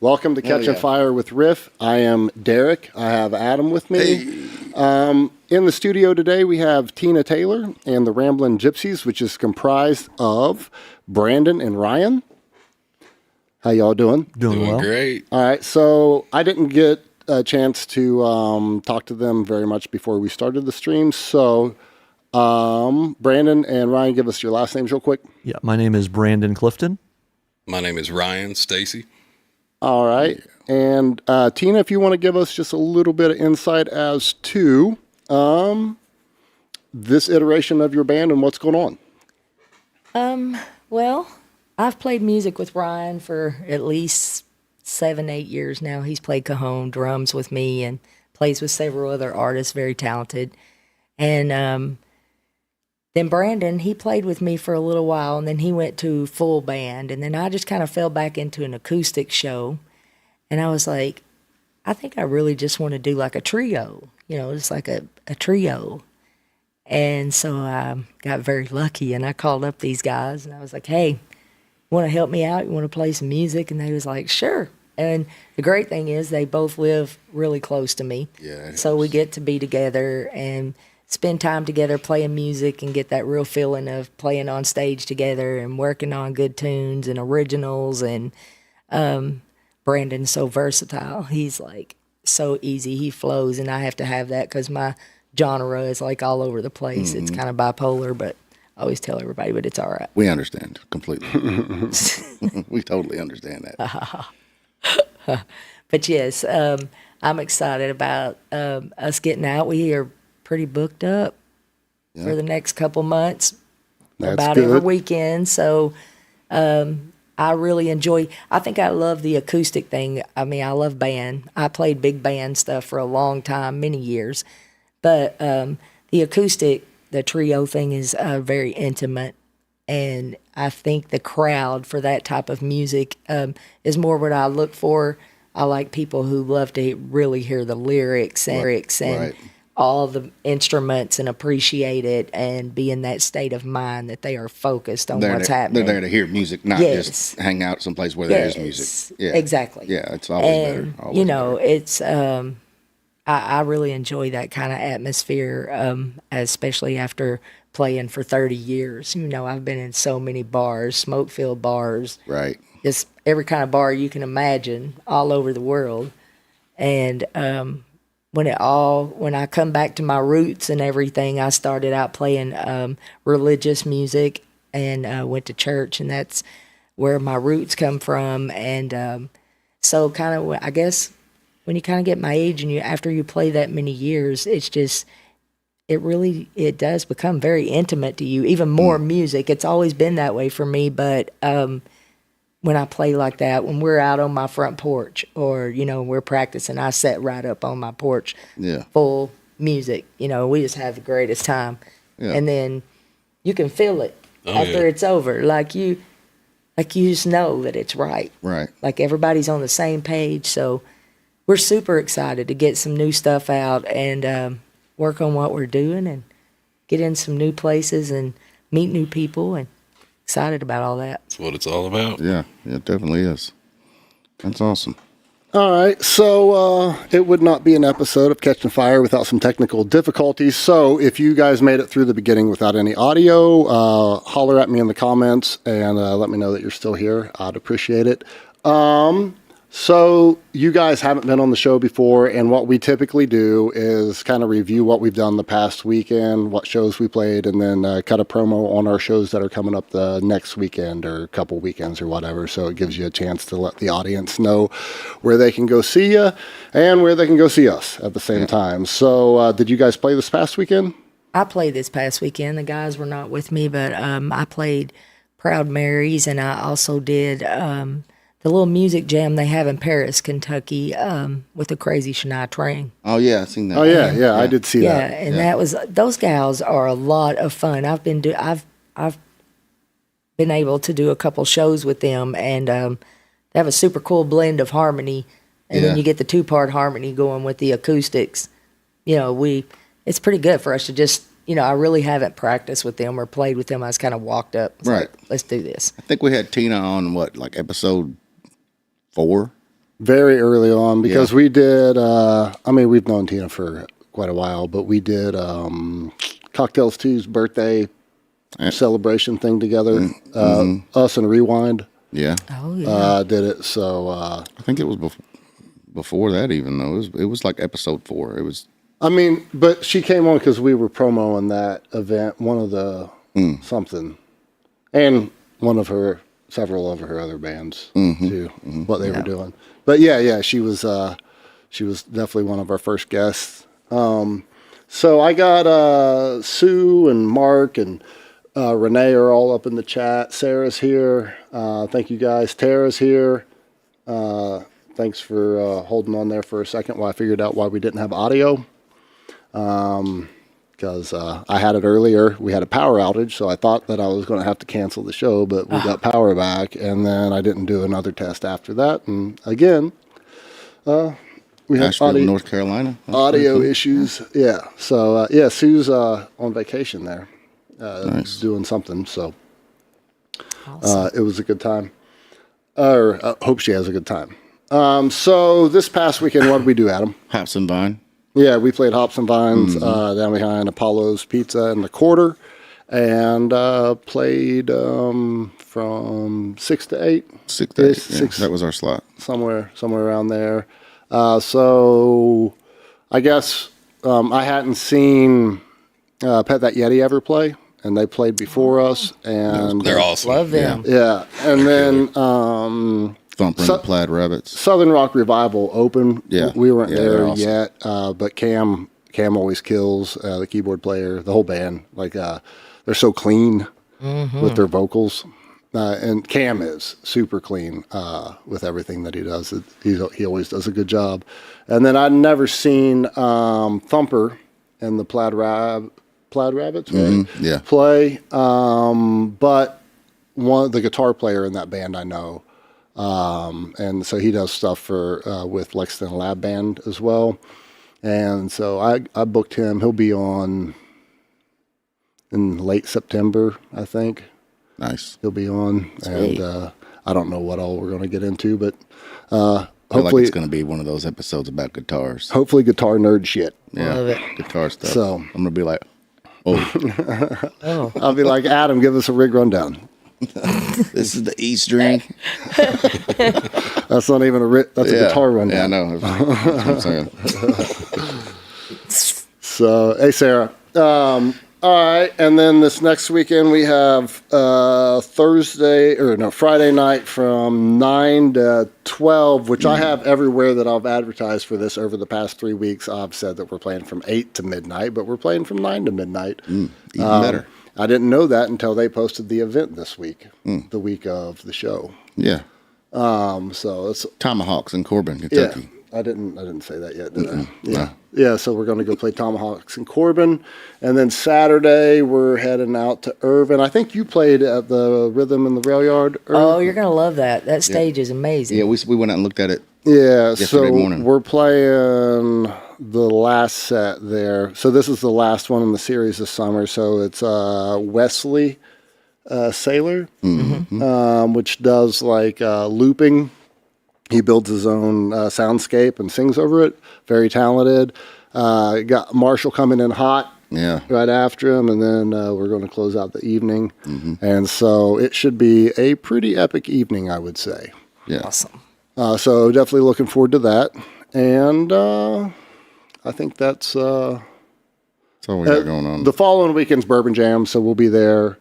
Welcome to Catching Fire with Riff. I am Derek. I have Adam with me. Hey. In the studio today, we have Tina Taylor and the Ramblin' Gypsies, which is comprised of Brandon and Ryan. How y'all doing? Doing well. Great. All right. So I didn't get a chance to talk to them very much before we started the stream. So Brandon and Ryan, give us your last names real quick. Yeah, my name is Brandon Clifton. My name is Ryan Stacy. All right. And Tina, if you want to give us just a little bit of insight as to this iteration of your band and what's going on. Well, I've played music with Ryan for at least 7-8 years now. He's played cajon, drums with me, and plays with several other artists, very talented. And then Brandon, he played with me for a little while, and then he went to full band. And then I just kind of fell back into an acoustic show. And I was like, I think I really just want to do like a trio, just like a trio. And so I got very lucky, and I called up these guys, and I was like, hey, you want to help me out? You want to play some music? And they was like, sure. And the great thing is they both live really close to me. Yeah. So we get to be together and spend time together playing music and get that real feeling of playing on stage together and working on good tunes and originals. And Brandon's so versatile. He's like so easy. He flows, and I have to have that because my genre is like all over the place. Mm-hmm. It's kind of bipolar, but I always tell everybody, but it's all right. We understand completely. We totally understand that. But yes, I'm excited about us getting out. We are pretty booked up for the next couple months. That's about good. Every weekend. So I really enjoy, I think I love the acoustic thing. I mean, I love band. I played big band stuff for a long time, many years. But the acoustic, the trio thing is very intimate. And I think the crowd for that type of music is more what I look for. I like people who love to really hear the lyrics and all the instruments and appreciate it and be in that state of mind that they are focused on what's happening. They're there to hear music, not just hang out someplace where there is music. Yeah, exactly. Yeah, it's always better. Always better. It's I really enjoy that kind of atmosphere, especially after playing for 30 years. I've been in so many bars, smoke-filled bars. Right. Just every kind of bar you can imagine all over the world. And when I come back to my roots and everything, I started out playing religious music and went to church, and that's where my roots come from. And so kind of, I guess, when you kind of get my age and after you play that many years, it's just, it does become very intimate to you, even more music. It's always been that way for me, but when I play like that, when we're out on my front porch or, we're practicing, I sit right up on my porch, full music, we just have the greatest time. Yeah. And then you can feel it after it's over. Like you just know that it's right. Right. Like everybody's on the same page. So we're super excited to get some new stuff out and work on what we're doing and get in some new places and meet new people, and excited about all that. That's what it's all about. Yeah, it definitely is. That's awesome. All right, so it would not be an episode of Catching Fire without some technical difficulties. So if you guys made it through the beginning without any audio, holler at me in the comments and let me know that you're still here. I'd appreciate it. So you guys haven't been on the show before, and what we typically do is kind of review what we've done the past weekend, what shows we played, and then cut a promo on our shows that are coming up the next weekend or a couple weekends or whatever. So it gives you a chance to let the audience know where they can go see you and where they can go see us at the same time. So did you guys play this past weekend? I played this past weekend. The guys were not with me, but I played Proud Marys, and I also did the little music jam they have in Paris, Kentucky, with the Crazy Shania Twain. Oh yeah, I've seen that. Oh yeah, I did see that. Yeah, and that was, those gals are a lot of fun. I've been able to do a couple shows with them, and they have a super cool blend of harmony, and then you get the 2-part harmony going with the acoustics. It's pretty good for us to just, I really haven't practiced with them or played with them. I just kind of walked up. Right. Like, let's do this. I think we had Tina on like episode 4. very early on because we did. We've known Tina for quite a while, but we did Cocktails 2's birthday celebration thing together. Us and Rewind. Yeah. Oh yeah. Did it. So I think it was before that even though. It was like episode 4. It was. But she came on because we were promoing that event, one of the something, and several of her other bands too, what they were doing. But yeah, she was definitely one of our first guests. So I got Sue and Mark and Renee are all up in the chat. Sarah's here. Thank you guys. Tara's here. Thanks for holding on there for a second while I figured out why we didn't have audio. Because I had it earlier. We had a power outage, so I thought that I was going to have to cancel the show, but we got power back, and then I didn't do another test after that. And again, we had Asheville, North Carolina. audio issues. Yeah. So, Sue's on vacation there, doing something. So it was a good time. Or hope she has a good time. So this past weekend, what did we do, Adam? Hops and Vine. Yeah, we played Hops and Vines down behind Apollo's Pizza in the Quarter, and played from 6 to 8. 6 to 8. Yeah, that was our slot. Somewhere around there. So I guess I hadn't seen Pet That Yeti ever play, and they played before us, and They're awesome. Love them. yeah, and then. Thumper and the Plaid Rabbits. Southern Rock Revival open. Yeah. We weren't they're there awesome. yet, but Cam always kills, the keyboard player, the whole band. Like, they're so clean with their vocals. And Cam is super clean with everything that he does. He always does a good job. And then I'd never seen Thumper and the Plaid Rabbits Yeah. play, but the guitar player in that band I know. And so he does stuff for with Lexington Lab Band as well. And so I booked him. He'll be on in late September, I think. Nice. He'll be on. Sweet. And I don't know what all we're going to get into, but I feel like hopefully it's going to be one of those episodes about guitars. hopefully guitar nerd shit. Yeah, Love it. guitar stuff. So- I'm going to be like, oh, I'll be like, Adam, give us a rig rundown. this is the E string. That's not even that's a guitar rundown. Yeah, I know. That's what I'm saying. So, hey, Sarah. All right, and then this next weekend we have Friday night from 9 to 12, which I have everywhere that I've advertised for this over the past 3 weeks. I've said that we're playing from 8 to midnight, but we're playing from 9 to midnight. Even better. I didn't know that until they posted the event this week, the week of the show. Yeah. So it's Tomahawks in Corbin, Kentucky. I didn't say that yet, did I? No. Yeah, so we're going to go play Tomahawks in Corbin. And then Saturday, we're heading out to Irvin. I think you played at the Rhythm in the Rail Yard. Oh, you're going to love that. That stage is amazing. Yeah, we went out and looked at it. Yeah, yesterday so morning. we're playing the last set there. So this is the last one in the series this summer. So it's Wesley Saylor, which does like looping. He builds his own soundscape and sings over it. Very talented. Got Marshall coming in hot right after him, and then we're going to close out the evening. And so it should be a pretty epic evening, I would say. Yeah. Awesome. So definitely looking forward to that. And I think that's That's all we got going on. the following weekend's Bourbon Jam, so we'll be there.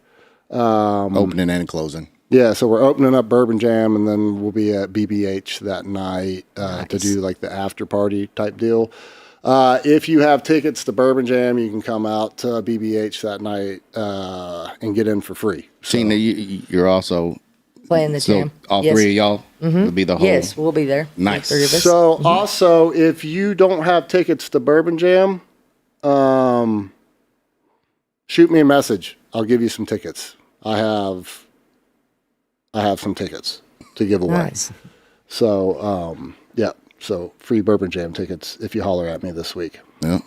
Opening and closing. Yeah, so we're opening up Bourbon Jam, and then we'll be at BBH that night to do like the after party type deal. If you have tickets to Bourbon Jam, you can come out to BBH that night and get in for free. Tina, you're also Playing the so jam. all Yes. three of y'all will be the whole. Yes, we'll be there. Nice. The three of us. So also, if you don't have tickets to Bourbon Jam, shoot me a message. I'll give you some tickets. I have some tickets to give away. Nice. So, yeah. So free Bourbon Jam tickets if you holler at me this week. Yeah.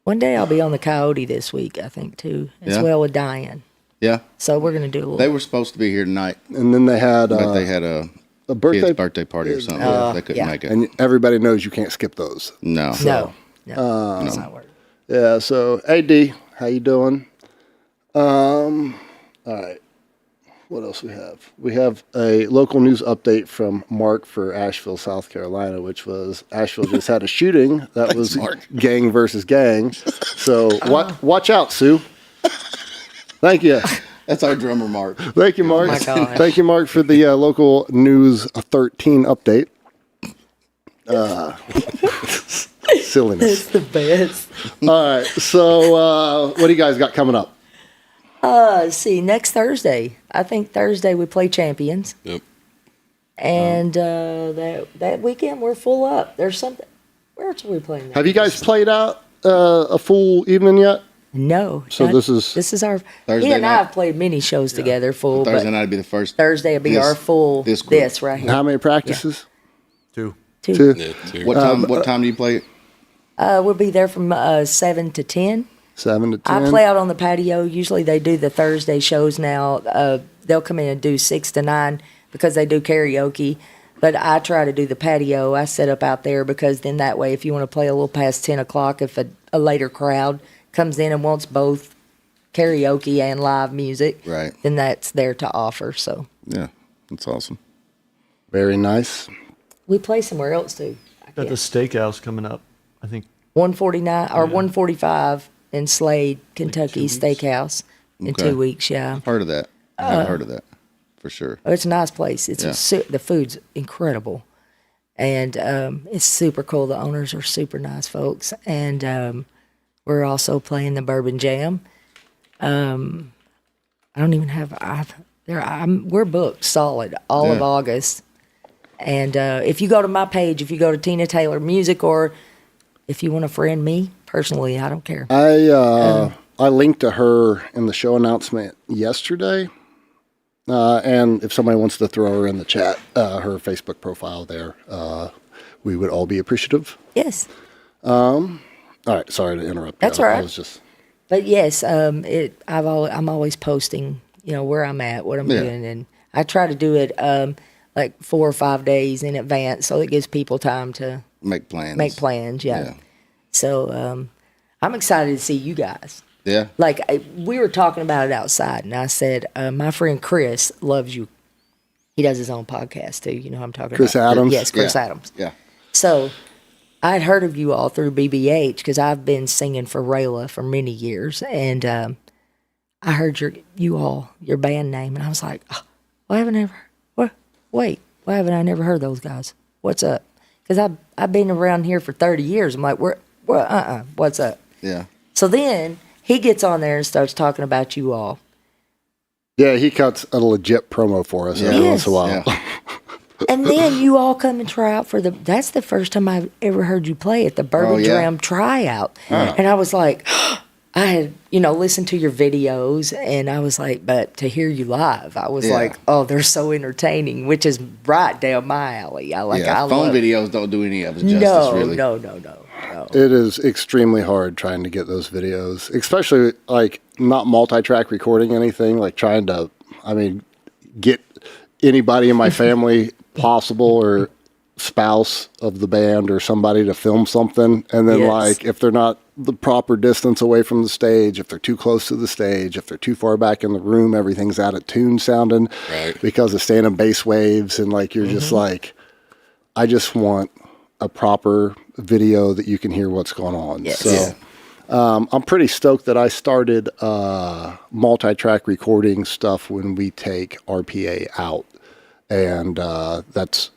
One day I'll be on the Coyote this week, I think, too, as Yeah. well with Diane. Yeah. So we're going to do a little. They were supposed to be here tonight, And then they had but they had a a birthday, kid's birthday party or something. They couldn't yeah. make it. and everybody knows you can't skip those. No. No, it's not working. Yeah. So, AD, how you doing? All right. What else we have? We have a local news update from Mark for Asheville, South Carolina, which was Asheville just had a shooting that was Mark. gang versus gang. So watch out, Sue. Thank you. That's our drummer, Mark. Thank you, Mark. my gosh. Thank you, Mark, for the local news 13 update. Silliness. It's the best. All right. So what do you guys got coming up? Let's see, next Thursday. I think Thursday we play Champions. Yep. And that weekend we're full up. There's something. Where else are we playing? That? Have you guys played out a full evening yet? No. So this is our. Thursday He and I night. have played many shows together, full. Thursday but night would be the first. Thursday will be this- our full. this group. This right here. how many practices? 2. Two. Yeah, too. What time do you play it? We'll be there from 7 to 10. 7 to 10. I play out on the patio. Usually they do the Thursday shows now. They'll come in and do 6 to 9 because they do karaoke. But I try to do the patio. I set up out there because then that way, if you want to play a little past 10 o'clock, if a later crowd comes in and wants both karaoke and live music, Right. then that's there to offer. So Yeah, that's awesome. Very nice. we play somewhere else too. Got the steakhouse coming up. I think 149 or 145 in Slade, Kentucky Steakhouse in Okay. 2 weeks. Yeah. Heard of that? I have heard of that for sure. Oh, it's a nice place. It's Yeah. the food's incredible, and it's super cool. The owners are super nice folks, and we're also playing the Bourbon Jam. I don't even have. We're booked solid all of Yeah. August, and if you go to my page, if you go to Tina Taylor Music, or if you want to friend me personally, I don't care. I linked to her in the show announcement yesterday. And if somebody wants to throw her in the chat, her Facebook profile there, we would all be appreciative. Yes. All right, sorry to interrupt. That's you. all right. I was just But yes, I'm always posting, where I'm at, what I'm doing, and I try to do it like 4 or 5 days in advance, so it gives people time to Make plans. make plans. Yeah. So I'm excited to see you guys. Yeah. Like we were talking about it outside, and I said, my friend Chris loves you. He does his own podcast too. You know who I'm talking Chris about? Adams? Yes, Chris Yeah. Adams. Yeah. So I'd heard of you all through BBH because I've been singing for Rayla for many years, and I heard your band name, and I was like, oh, why haven't I never heard those guys? What's up? Because I've been around here for 30 years. I'm like, what's up? Yeah. So then he gets on there and starts talking about you all. yeah. He cuts a legit promo for us every once in a while. Yeah. And then you all come and try out that's the first time I've ever heard you play at the Bourbon yeah? Dram tryout. And I was like, I had, listened to your videos, and I was like, but to hear you live, I was Yeah. like, oh, they're so entertaining, which is right down my alley. I Phone love videos don't do any of it justice, No, really. no. It is extremely hard trying to get those videos, especially like not multi-track recording anything, like trying to, get anybody in my family possible or spouse of the band or somebody to film something. And then Yes. like, if they're not the proper distance away from the stage, if they're too close to the stage, if they're too far back in the room, everything's out of tune sounding Right. because of standing bass waves. And like, you're just like, I just want a proper video that you can hear what's going on. Yes. So Yeah. I'm pretty stoked that I started multi-track recording stuff when we take RPA out, and that's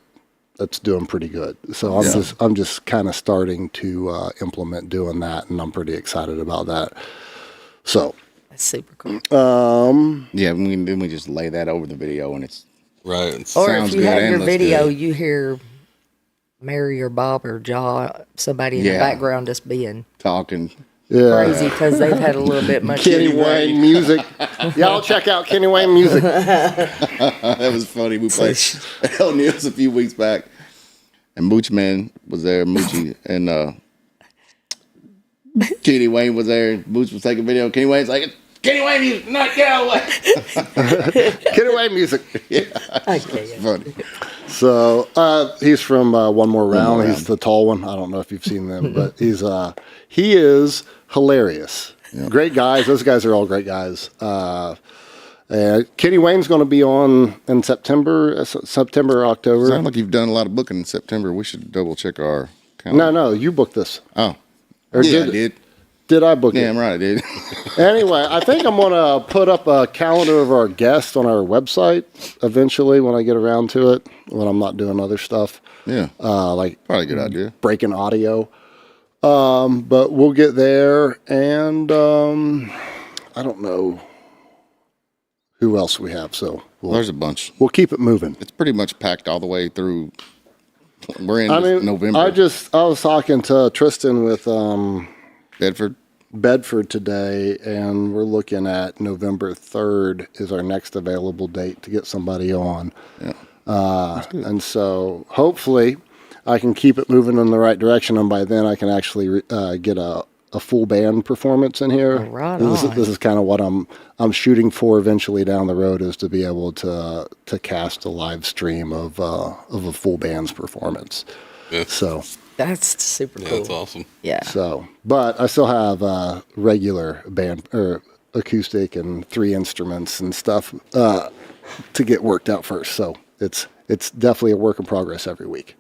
doing pretty good. So I'm just kind of starting to implement doing that, and I'm pretty excited about that. So That's super cool. Yeah, then we just lay that over the video, and it's Right. Or sounds if you good have and your looks video, good. you hear Mary or Bob or Jaw, somebody in the Yeah. background just being talking. yeah, crazy because they've had a little bit much. Kenny Wayne music. Y'all check out Kenny Wayne music. That was funny. We played at O'Neill's a few weeks back, and Mooch Man was there, Moochie, and Kenny Wayne was there. Mooch was taking video. Kenny Wayne's like, Kenny Wayne music, not get out of the way. Kenny Wayne music. Okay, yeah. Funny. So he's from One More Round. More He's Round. the tall one. I don't know if you've seen them, but he is hilarious. Yeah. Great guys. Those guys are all great guys. Kenny Wayne's going to be on in September, or October. Sounds like you've done a lot of booking in September. We should double check our calendar. No, you booked this. Oh. Or Yeah, I did. Did I book it? Damn right I did. Anyway, I think I'm going to put up a calendar of our guests on our website eventually when I get around to it, when I'm not doing other stuff, Yeah. like Probably a good idea. breaking audio. But we'll get there, and I don't know who else we have, so There's a bunch. we'll keep it moving. It's pretty much packed all the way through. We're in I mean, November. I was talking to Tristan with Bedford. Bedford today, and we're looking at November 3rd is our next available date to get somebody on. Yeah. And so hopefully I can keep it moving in the right direction, and by then I can actually get a full band performance in here. Oh, right this on. is kind of what I'm shooting for eventually down the road, is to be able to cast a live stream of a full band's performance. Yeah. So That's super Yeah, cool. that's awesome. Yeah. so, but I still have regular band or acoustic and 3 instruments and stuff to get worked out first. So it's definitely a work in progress every week.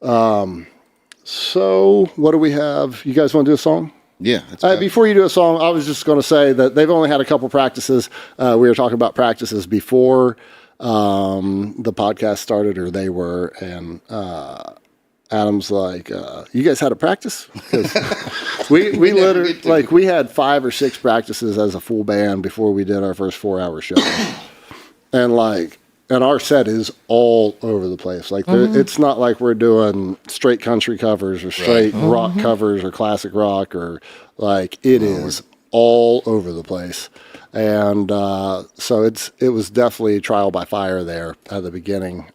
So what do we have? You guys want to do a song? Yeah. It's Before you do a song, I was just going to say that they've only had a couple practices. We were talking about practices before the podcast started, or they were, and Adam's like, you guys had a practice? 'Cause we literally, like, we had 5 or 6 practices as a full band before we did our first 4-hour show. And our set is all over the place. Like, it's not like we're doing straight country covers or straight rock covers or classic rock, or like, it is all over the place. And so it was definitely trial by fire there at the beginning.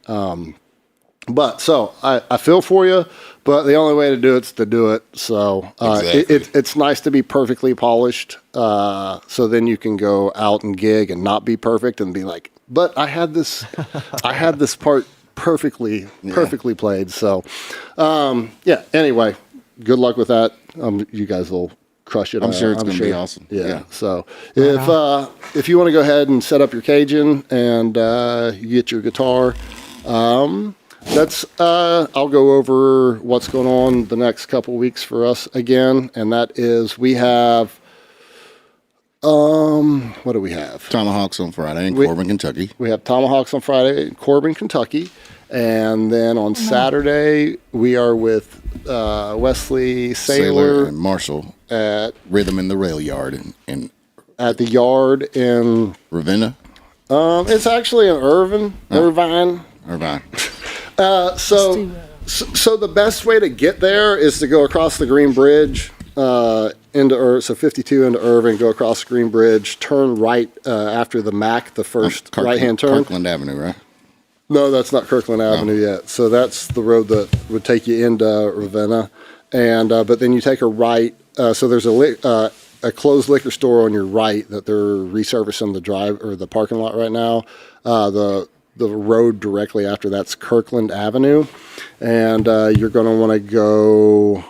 But so I feel for you, but the only way to do it's to do it. So Exactly. it's nice to be perfectly polished. So then you can go out and gig and not be perfect and be like, but I had this part perfectly played. So yeah. Anyway, good luck with that. You guys will crush it. I'm sure it's going to be awesome. Yeah. So if you want to go ahead and set up your Cajun and you get your guitar. I'll go over what's going on the next couple weeks for us again, and that is we have, what do we have? Tomahawks on Friday in Corbin, Kentucky. We have Tomahawks on Friday in Corbin, Kentucky, and then on Saturday we are with Wesley Saylor and Marshall at Rhythm in the Rail Yard in the Yard in. Ravenna. It's actually in Irvine. Irvine. So the best way to get there is to go across the Green Bridge so 52 into Irving, go across the Green Bridge, turn right after the Mac, the first right-hand turn. Kirkland Avenue, right? No, that's not Kirkland Avenue yet. So that's the road that would take you into Ravenna, and but then you take a right. So there's a closed liquor store on your right that they're resurfacing the drive or the parking lot right now. The road directly after that's Kirkland Avenue, and you're going to want to go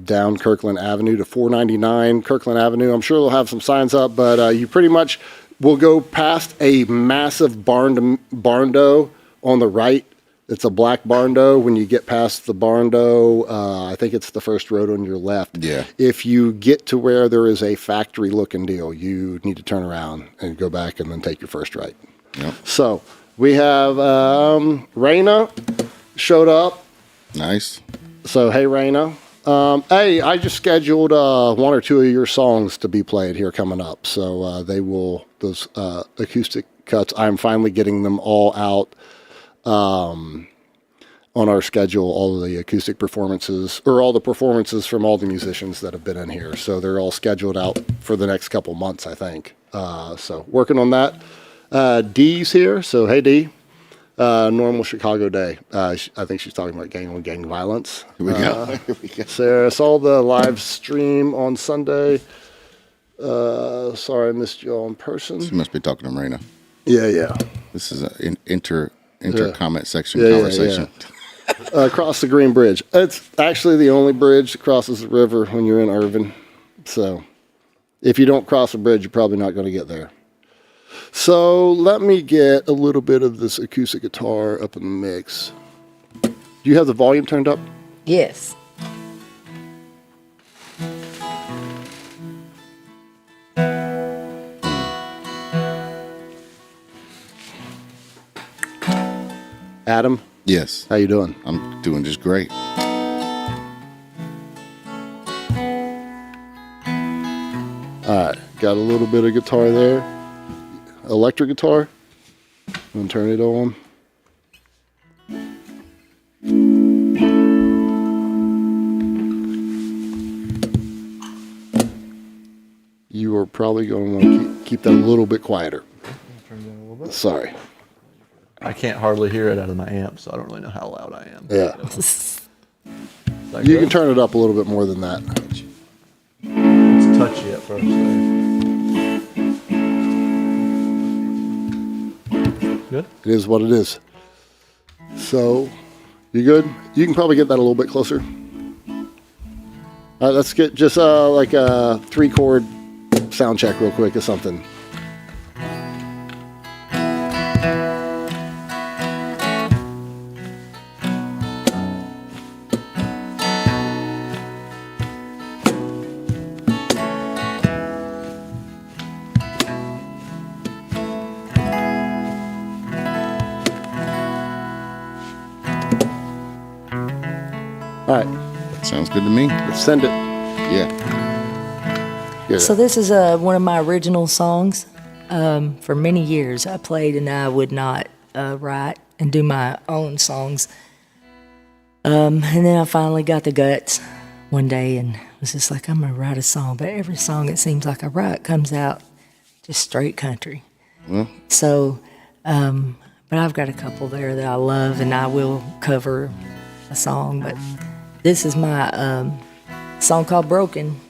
down Kirkland Avenue to 499 Kirkland Avenue. I'm sure they'll have some signs up, but you pretty much will go past a massive barn door on the right. It's a black barn door. When you get past the barn door, I think it's the first road on your left. Yeah. If you get to where there is a factory-looking deal, you need to turn around and go back and then take your first right. Yep. So we have Raina showed up. Nice. So hey, Raina. Hey, I just scheduled 1 or 2 of your songs to be played here coming up. So those acoustic cuts, I'm finally getting them all out on our schedule, all of the acoustic performances, or all the performances from all the musicians that have been in here. So they're all scheduled out for the next couple months, I think. So working on that. Dee's here. So hey, Dee. Normal Chicago day. I think she's talking about gang violence. Here we go. Here we go. Sarah saw the live stream on Sunday. Sorry I missed you all in person. She must be talking to Marina. Yeah. This is an comment section Yeah, conversation. Across the Green Bridge. It's actually the only bridge that crosses the river when you're in Irvin. So if you don't cross the bridge, you're probably not going to get there. So let me get a little bit of this acoustic guitar up in the mix. Do you have the volume turned up? Yes. Adam, Yes, how you doing? I'm doing just great. All right, got a little bit of guitar there. Electric guitar. I'm gonna turn it on. You are probably going to want to keep that a little bit quieter. Turn it down a little bit. Sorry. I can't hardly hear it out of my amp, so I don't really know how loud I am. Yeah. Is that You good? can turn it up a little bit more than that. It's touchy at first. Good? It is what it is. So, you good? You can probably get that a little bit closer. All right, let's get just like a 3-chord sound check real quick or something. All right, Sounds good to me. let's send it. Yeah. Here. So this is one of my original songs. For many years, I played and I would not write and do my own songs. And then I finally got the guts one day and was just like, I'm going to write a song. But every song it seems like I write comes out just straight country. Well, So, but I've got a couple there that I love and I will cover a song. But this is my song called Broken.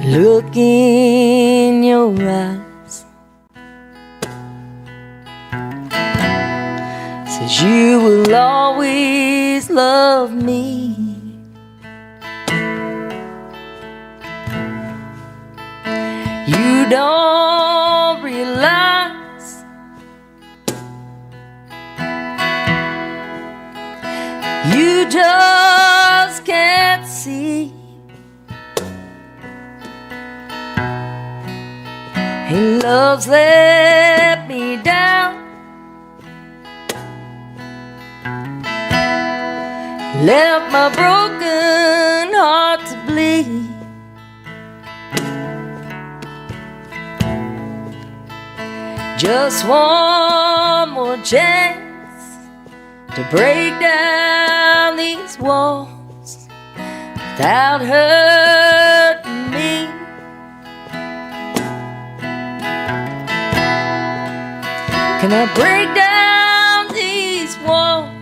Look in your eyes, says you will always love me. You don't realize you just can't see. Hey, love's let me down, left my broken heart to bleed. Just one more chance to break down these walls without hurting me. Can I break down these walls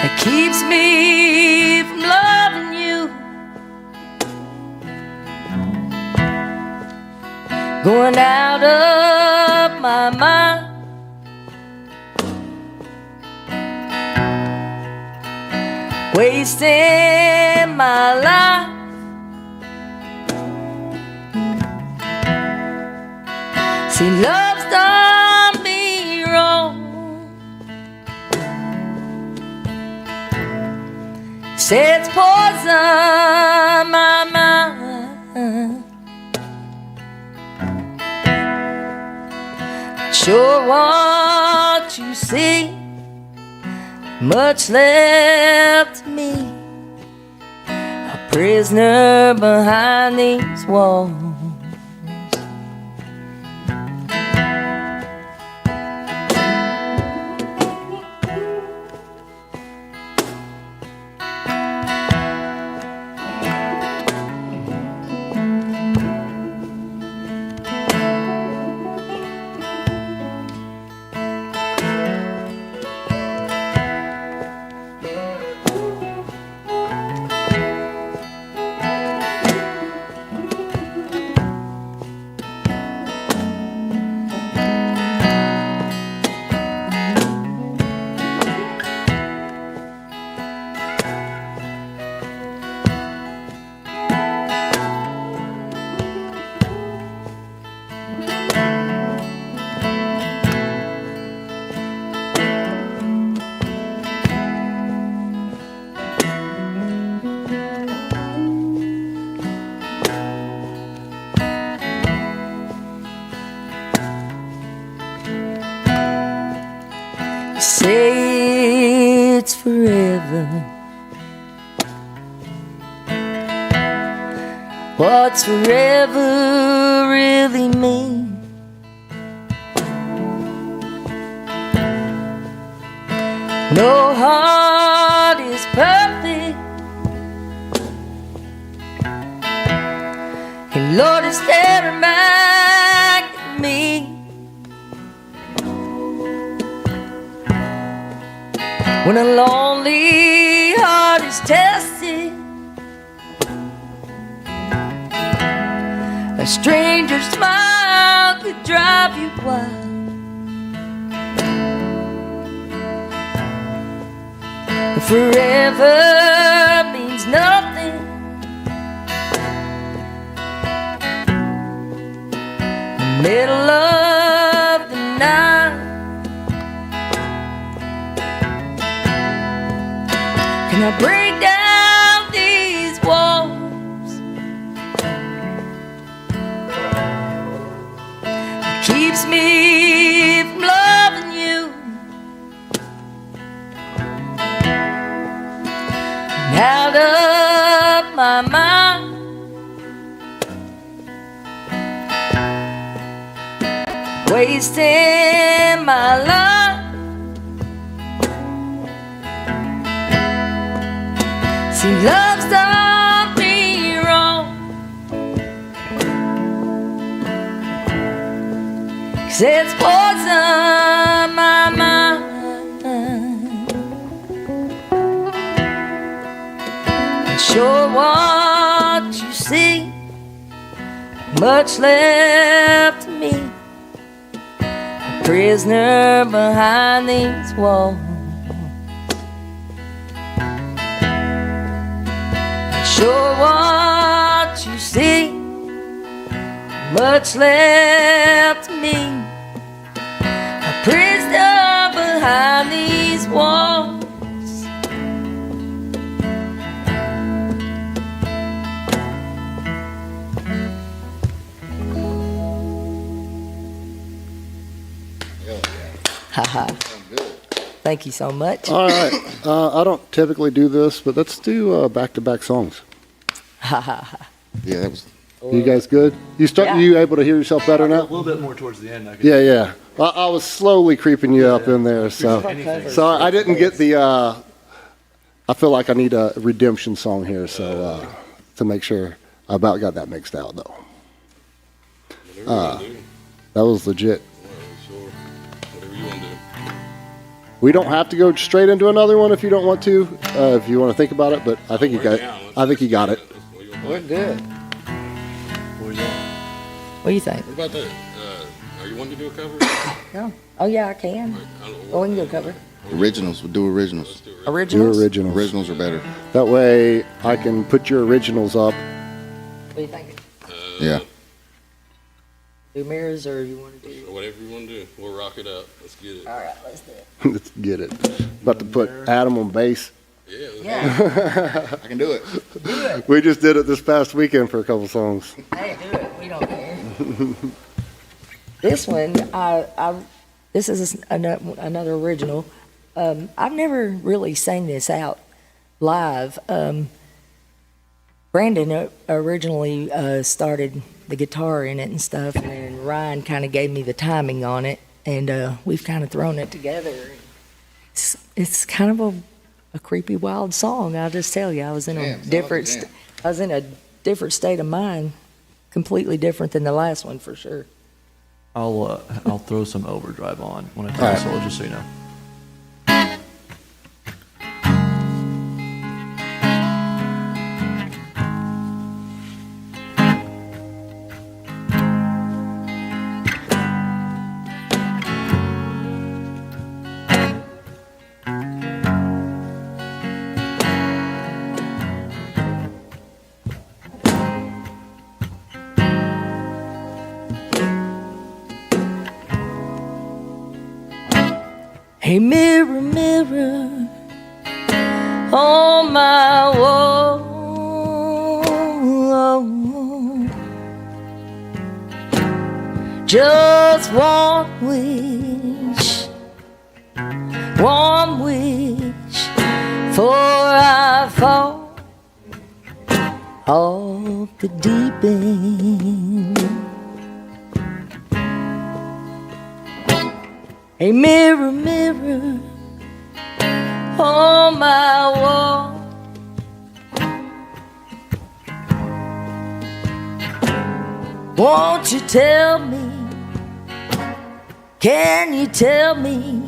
that keeps me from loving you? Going out of my mind, wasting my life. See, love's done me wrong. Sets poison my mind. Sure what you see, much left to me, a prisoner behind these walls. say it's forever. What's forever really mean? No heart is perfect, and Lord is staring back at me. When a lonely heart is tested, a stranger's smile could drive you wild. Forever means nothing. Middle of the night, can I break down these walls? It keeps me from loving you. Out of my mind, wasting my life. See, love's done me wrong, 'cause it's poisoned my mind. Sure what you see, much left to me, a prisoner behind these walls. Sure what you see, much left to me, a prisoner behind these walls. Thank you so much. All right. I don't typically do this, but let's do back-to-back songs. Yeah, that was. You guys good? Yeah. You able to hear yourself better A now? little bit more towards the end. I could, Yeah. I was slowly creeping you up in there, so I didn't get the. I feel like I need a redemption song here, so to make sure I about got that mixed out though. Whatever you want to do. That was legit. Well, sure. Whatever you want to do. We don't have to go straight into another one if you don't want to, if you want to think about it. But I think you got. I think you got it. We're good. What do you think? What about that? Are you wanting to do a cover? No. Oh yeah, I can. Oh, we can go cover. Originals. We'll do originals. Do Originals. originals. Originals are better. That way I can put your originals up. What do you think? Yeah. Do mirrors or you want to do? Whatever you want to do. We'll rock it out. Let's get it. All right, let's do it. Let's get it. About to put Adam on bass. Yeah. Yeah. I can do it. Do it. We just did it this past weekend for a couple songs. Hey, do it. We don't care. This one, this is another original. I've never really sang this out live. Brandon originally started the guitar in it and stuff, and then Ryan kind of gave me the timing on it, and we've kind of thrown it together. It's kind of a creepy, wild song. I'll just tell you, I was in a different state of mind, completely different than the last one for sure. I'll throw some overdrive on when I play All the right. solo, just so you know. Hey, mirror, mirror on my wall, just one wish One wish for I fall off the deep end. A mirror, mirror on my wall, won't you tell me, can you tell me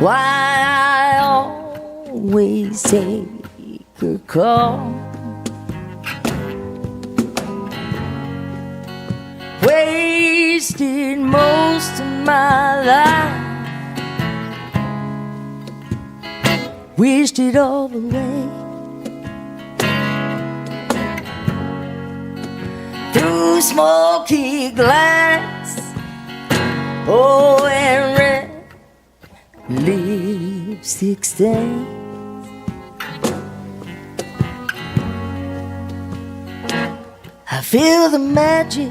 why I always take a call? Wasted most of my life, wished it all away. Through smoky glass, oh, and red lipstick stains. I feel the magic,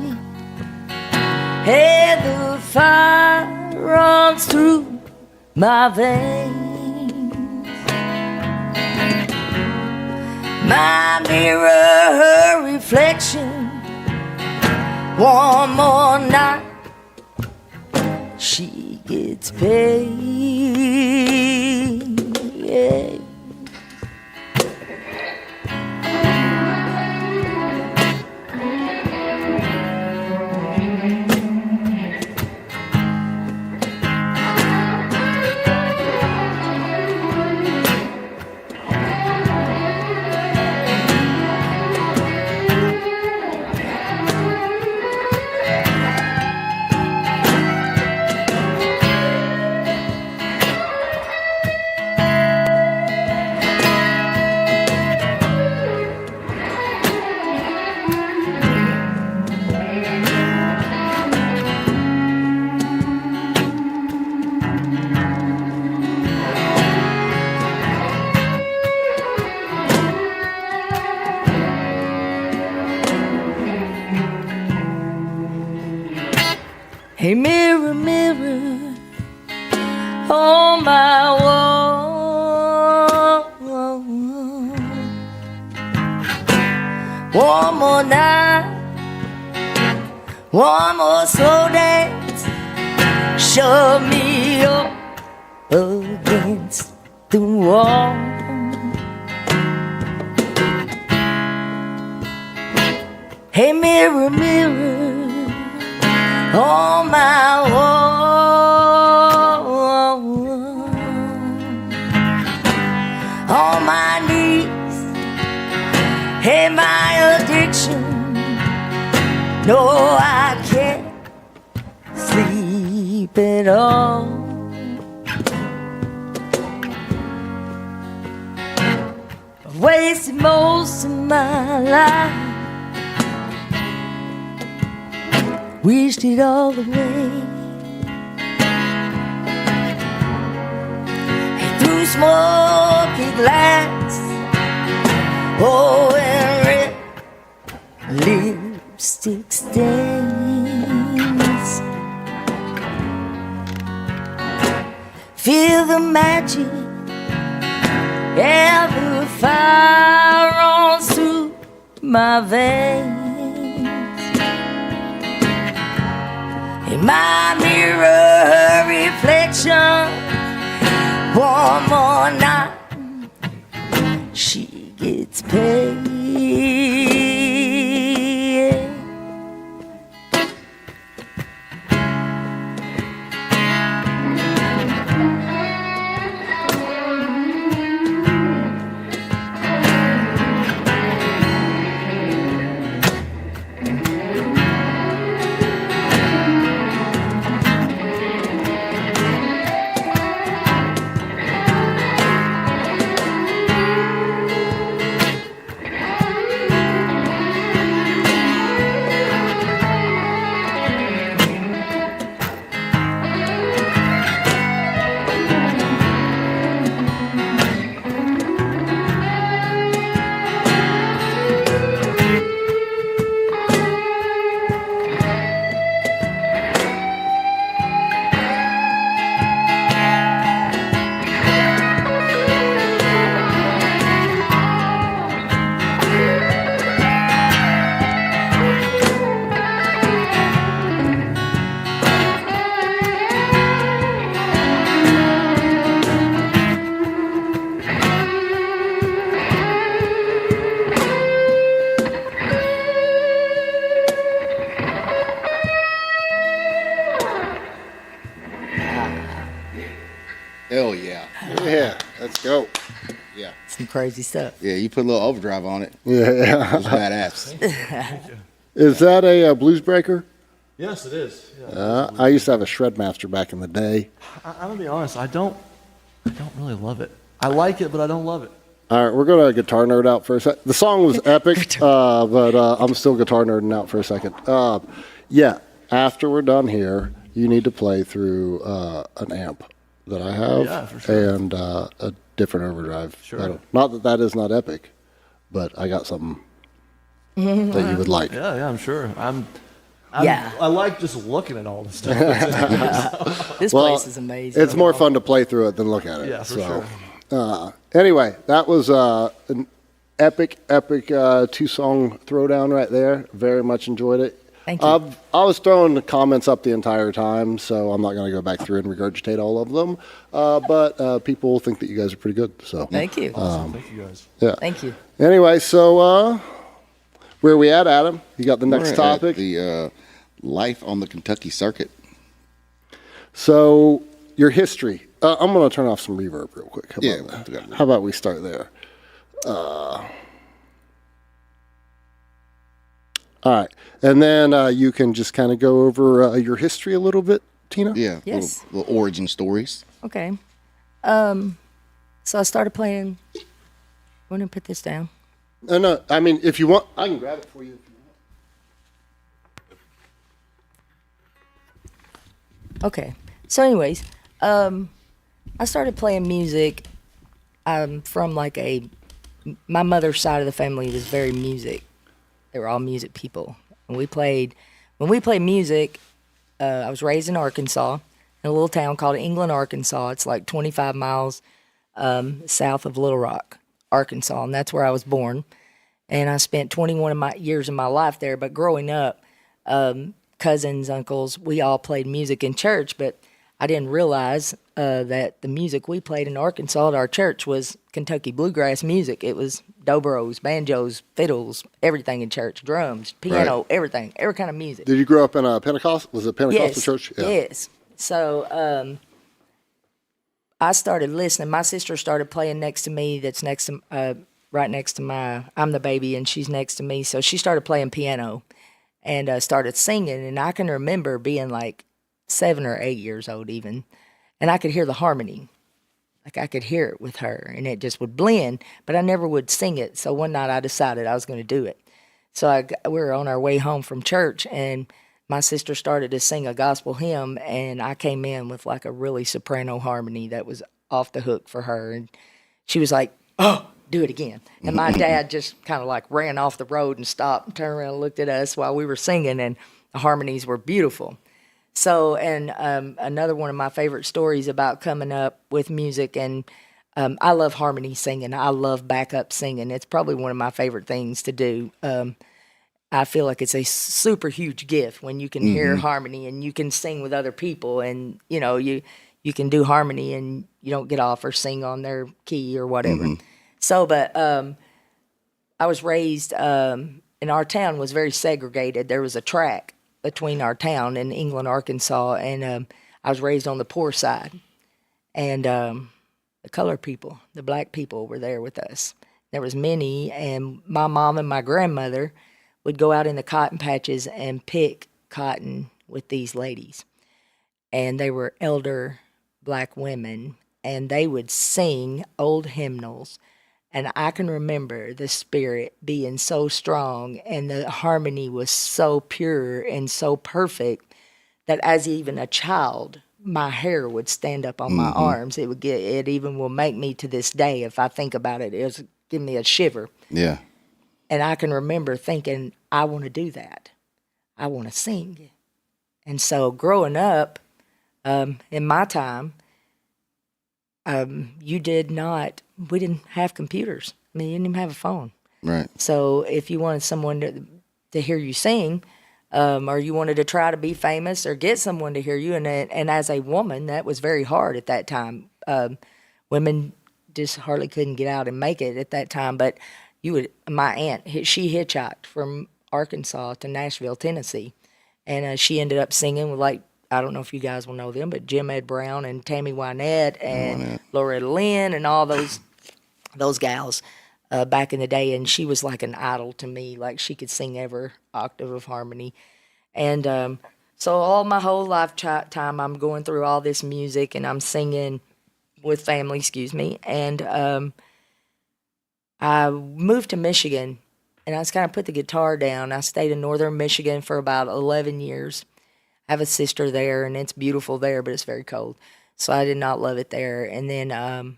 and the fire runs through my veins. My mirror, her reflection, one more night she gets paid. Yeah. Hey, mirror, mirror on my wall, one more night, one more slow dance, shove me up against the wall. Hey, mirror, mirror on my wall, on my knees, hey, my addiction, no, I can't sleep at all. I've wasted most of my life, wished it all away. And through smoky glass, oh, and red lipstick stains. Feel the magic, yeah, the fire runs through my veins. In my mirror, her reflection, one more night she gets paid. Hell yeah. Yeah, let's go. Yeah. Some crazy stuff. Yeah, you put a little overdrive on it. Yeah. It's badass. Is that a blues breaker? Yes, it is. Yeah, I used to have a Shredmaster back in the day. I'm gonna be honest. I don't really love it. I like it, but I don't love it. All right, we're going to guitar nerd out for a sec. The song was epic, but I'm still guitar nerding out for a second. Yeah, after we're done here, you need to play through an amp that I have Yeah, for sure. and a different overdrive. Sure. Not that is not epic, but I got something that you would like. Yeah, I'm sure. Yeah. I like just looking at all this stuff. This Well, place is amazing. It's more fun to play through it than look at it. Yeah, for sure. Anyway, that was an epic 2-song throwdown right there. Very much enjoyed it. Thank you. I was throwing the comments up the entire time, so I'm not going to go back through and regurgitate all of them. But people think that you guys are pretty good. So Thank you. Awesome. Thank you guys. yeah. Thank you. Anyway, so where are we at, Adam? You got the next We're at topic? the life on the Kentucky circuit. So your history. I'm going to turn off some reverb real quick. How Yeah, about we got that? How about we start there? All right. And then you can just kind of go over your history a little bit, Tina? Yeah. Yes. Little origin stories. Okay. So I started playing. Want to put this down? No, I mean, if you want, I can grab it for you if you want. Okay. So, anyways, I started playing music. From my mother's side of the family was very music. They were all music people, and when we played music. I was raised in Arkansas, in a little town called England, Arkansas. It's like 25 miles south of Little Rock, Arkansas, and that's where I was born. And I spent 21 of my years of my life there. But growing up, cousins, uncles, we all played music in church, but I didn't realize that the music we played in Arkansas at our church was Kentucky bluegrass music. It was dobros, banjos, fiddles, everything in church, drums, piano, everything, every kind of music. Did you grow up in a Pentecostal? Was it a Pentecostal church? Yeah. Yes. So I started listening. My sister started playing next to me. That's next to right next to I'm the baby, and she's next to me. So she started playing piano and started singing. And I can remember being like 7 or 8 years old even, and I could hear the harmony. Like I could hear it with her, and it just would blend, but I never would sing it. So one night I decided I was going to do it. So we were on our way home from church, and my sister started to sing a gospel hymn, and I came in with like a really soprano harmony that was off the hook for her. And she was like, "Oh, do it again." And my dad just kind of like ran off the road and stopped and turned around and looked at us while we were singing, and the harmonies were beautiful. So, and another one of my favorite stories about coming up with music, and I love harmony singing. I love backup singing. It's probably one of my favorite things to do. I feel like it's a super huge gift when you can hear harmony and you can sing with other people, and you can do harmony and you don't get off or sing on their key or whatever. So, but I was raised in our town was very segregated. There was a track between our town and England, Arkansas, and I was raised on the poor side. And the colored people, the black people were there with us. There was many, and my mom and my grandmother would go out in the cotton patches and pick cotton with these ladies. And they were elder black women, and they would sing old hymnals. And I can remember the spirit being so strong, and the harmony was so pure and so perfect that as even a child, my hair would stand up on my arms. It even will make me to this day, if I think about it, it'll give me a shiver. Yeah. And I can remember thinking, I want to do that. I want to sing. And so growing up, in my time, we didn't have computers. I mean, you didn't even have a phone. Right. So if you wanted someone to hear you sing, or you wanted to try to be famous or get someone to hear you, and as a woman, that was very hard at that time. Women just hardly couldn't get out and make it at that time. But my aunt, she hitchhiked from Arkansas to Nashville, Tennessee, and she ended up singing with like I don't know if you guys will know them, but Jim Ed Brown and Tammy Wynette and Loretta Lynn and all those gals back in the day. And she was like an idol to me. Like she could sing every octave of harmony. And so all my whole lifetime, I'm going through all this music and I'm singing with family, excuse me. And I moved to Michigan and I just kind of put the guitar down. I stayed in northern Michigan for about 11 years. I have a sister there and it's beautiful there, but it's very cold. So I did not love it there. And then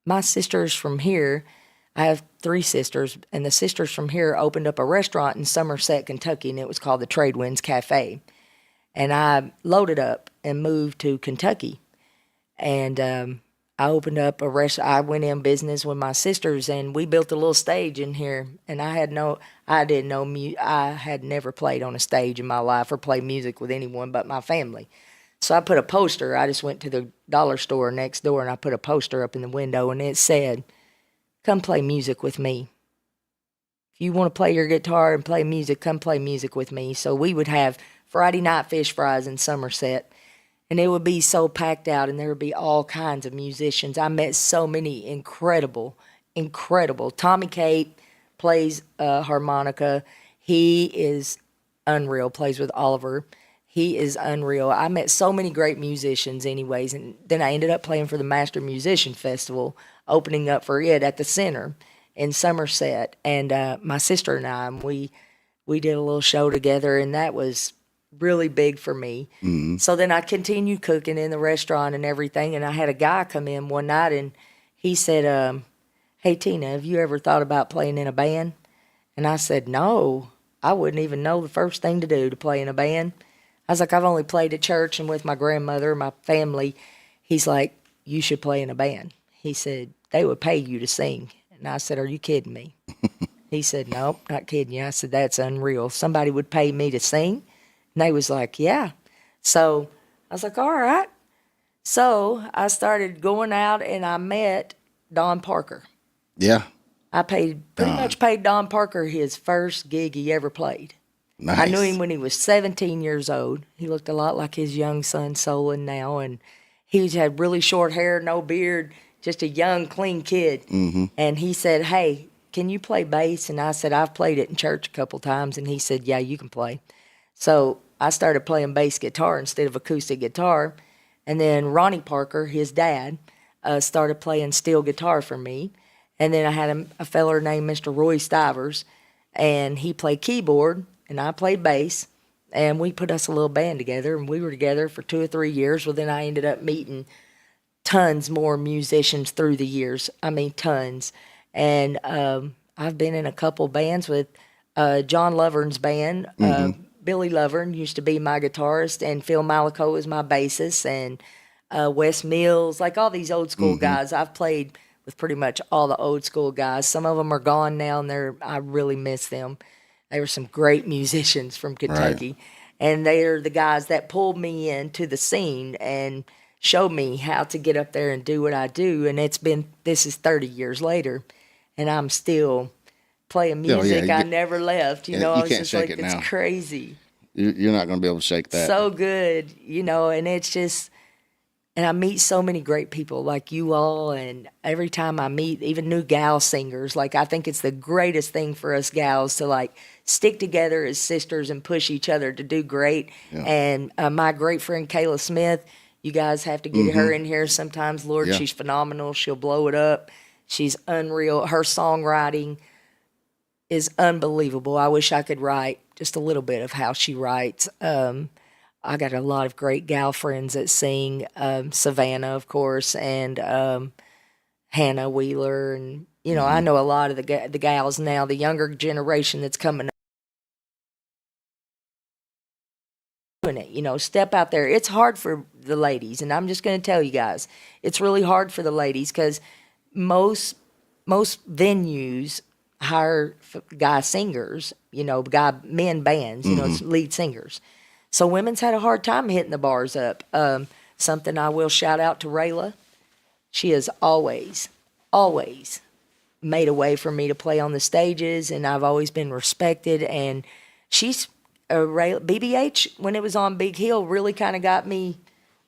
my sisters from here, I have 3 sisters, and the sisters from here opened up a restaurant in Somerset, Kentucky, and it was called the Trade Winds Cafe. And I loaded up and moved to Kentucky. And I opened up a I went in business with my sisters, and we built a little stage in here. And I had I had never played on a stage in my life or played music with anyone but my family. So I put a poster. I just went to the dollar store next door, and I put a poster up in the window, and it said, "Come play music with me. If you want to play your guitar and play music, come play music with me." So we would have Friday night fish fries in Somerset, and it would be so packed out, and there would be all kinds of musicians. I met so many incredible. Tommy Kate plays harmonica. He is unreal, plays with Oliver. He is unreal. I met so many great musicians anyways, and then I ended up playing for the Master Musician Festival, opening up for it at the Center in Somerset. And my sister and I, we did a little show together, and that was really big for me. Mm-hmm. So then I continued cooking in the restaurant and everything, and I had a guy come in one night, and he said, "Hey, Tina, have you ever thought about playing in a band?" And I said, "No, I wouldn't even know the first thing to do to play in a band." I was like, "I've only played at church and with my grandmother, my family." He's like, "You should play in a band." He said, "They would pay you to sing." And I said, "Are you kidding me?" He said, "Nope, not kidding you." I said, "That's unreal. Somebody would pay me to sing?" And they was like, "Yeah." So I was like, "All right." So I started going out and I met Don Parker. Yeah. I pretty much paid Don Parker his first gig he ever played. Nice. I knew him when he was 17 years old. He looked a lot like his young son, Solon, now. And he had really short hair, no beard, just a young, clean kid. Mm-hmm. And he said, "Hey, can you play bass?" And I said, "I've played it in church a couple times." And he said, "Yeah, you can play." So I started playing bass guitar instead of acoustic guitar. And then Ronnie Parker, his dad, started playing steel guitar for me. And then I had a feller named Mr. Roy Stivers, and he played keyboard, and I played bass. And we put us a little band together, and we were together for 2 or 3 years. Well, then I ended up meeting tons more musicians through the years. I mean, tons. And I've been in a couple bands with John Lovern's band. Billy Lovern used to be my guitarist, and Phil Malaco is my bassist, and Wes Mills, like all these old school guys. I've played with pretty much all the old school guys. Some of them are gone now, and I really miss them. They were some great musicians from Kentucky, and they are the guys that pulled me into the scene and showed me how to get up there and do what I do. And this is 30 years later, and I'm still playing music. I never left. You know, I was can't just shake like, it it's now. crazy. You're not going to be able to shake that. So good, you know, and it's just, and I meet so many great people like you all, and every time I meet even new gal singers, like I think it's the greatest thing for us gals to like stick together as sisters and push each other to do great. Yeah. And my great friend Kayla Smith, you guys have to get her in here sometimes. Lord, she's phenomenal. She'll blow it up. She's unreal. Her songwriting is unbelievable. I wish I could write just a little bit of how she writes. I got a lot of great gal friends that sing, Savannah, of course, and Hannah Wheeler. And, you know, I know a lot of the gals now, the younger generation that's coming up. Doing it, you know, step out there. It's hard for the ladies, and I'm just going to tell you guys, it's really hard for the ladies because most venues hire guy singers, you know, men bands, you know, it's lead singers. So women's had a hard time hitting the bars up. Something I will shout out to Rayla. She has always made a way for me to play on the stages, and I've always been respected. And she's BBH, when it was on Big Hill, really kind of got me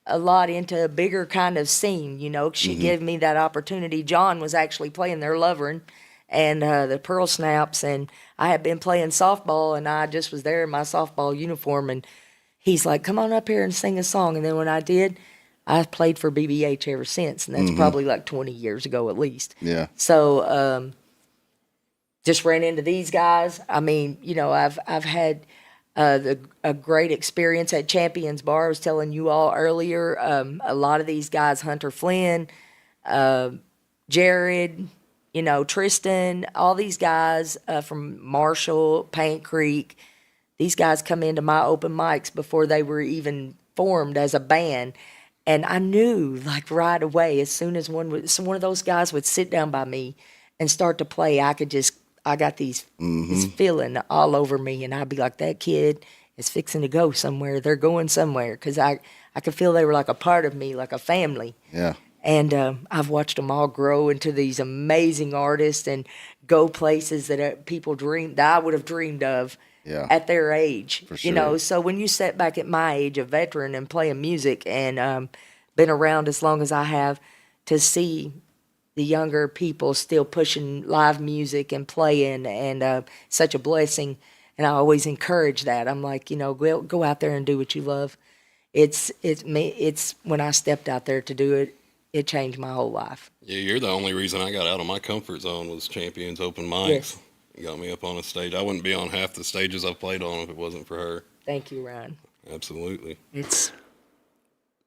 a lot into a bigger kind of scene, you know. She gave me that opportunity. John was actually playing their Lovering and the Pearl Snaps, and I had been playing softball, and I just was there in my softball uniform, and he's like, come on up here and sing a song. And then when I did, I played for BBH ever since, and that's probably like 20 years ago at least. Yeah. So just ran into these guys. I mean, you know, I've had a great experience at Champions Bar. I was telling you all earlier, a lot of these guys, Hunter Flynn, Jared, you know, Tristan, all these guys from Marshall, Paint Creek, these guys come into my open mics before they were even formed as a band. And I knew, like, right away, as soon as one of those guys would sit down by me and start to play, I got this feeling all over me. And I'd be like, that kid is fixing to go somewhere. They're going somewhere. Because I could feel they were like a part of me, like a family. Yeah. And I've watched them all grow into these amazing artists and go places that people that I would have dreamed of at their age. For sure. You know, so when you sit back at my age, a veteran, and playing music and been around as long as I have, to see the younger people still pushing live music and playing, and such a blessing. And I always encourage that. I'm like, you know, go out there and do what you love. It's when I stepped out there to do it, it changed my whole life. Yeah, you're the only reason I got out of my comfort zone was Champions Open Mics. Yes. You got me up on a stage. I wouldn't be on half the stages I've played on if it wasn't for her. Thank you, Ryan. Absolutely.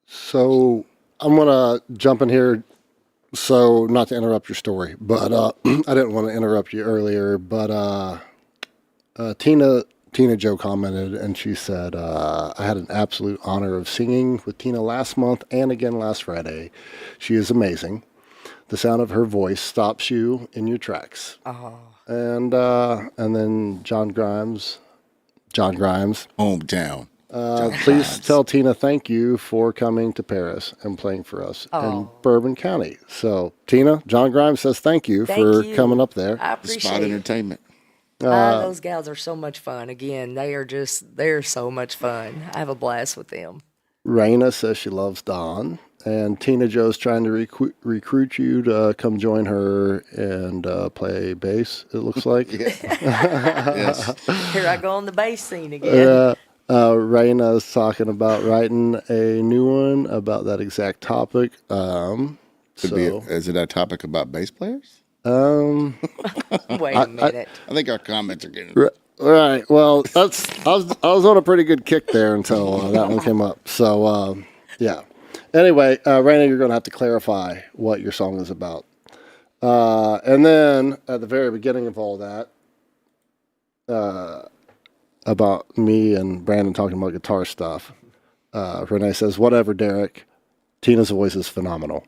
So I'm going to jump in here. So not to interrupt your story, but I didn't want to interrupt you earlier, but Tina Joe commented, and she said, I had an absolute honor of singing with Tina last month and again last Friday. She is amazing. The sound of her voice stops you in your tracks. Oh. And then John Grimes, Hometown. please tell Tina thank you for coming to Paris and playing for us in Bourbon County. So Tina, John Grimes says thank you for coming up there. I appreciate Spot it. Entertainment. Those gals are so much fun. Again, they're so much fun. I have a blast with them. Raina says she loves Don. And Tina Joe's trying to recruit you to come join her and play bass, it looks like. Yes. Here I go on the bass scene again. Raina's talking about writing a new one about that exact topic. Is it a topic about bass players? Wait a minute. I think our comments are getting... Right. Well, I was on a pretty good kick there until that one came up. So, yeah. Anyway, Raina, you're going to have to clarify what your song is about. And then at the very beginning of all that, about me and Brandon talking about guitar stuff, Renee says, whatever, Derek, Tina's voice is phenomenal.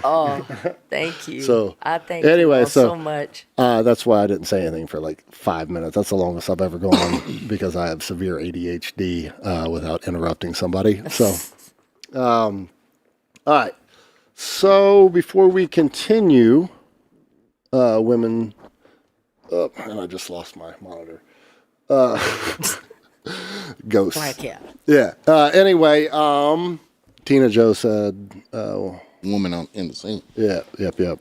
Oh, thank you. So, I thank anyway, you all so much. That's why I didn't say anything for like 5 minutes. That's the longest I've ever gone because I have severe ADHD without interrupting somebody. So, all right. So before we continue, women, and I just lost my monitor. Ghost. Black cat. Yeah. Anyway, Tina Joe said, Woman in the scene. yeah, yep.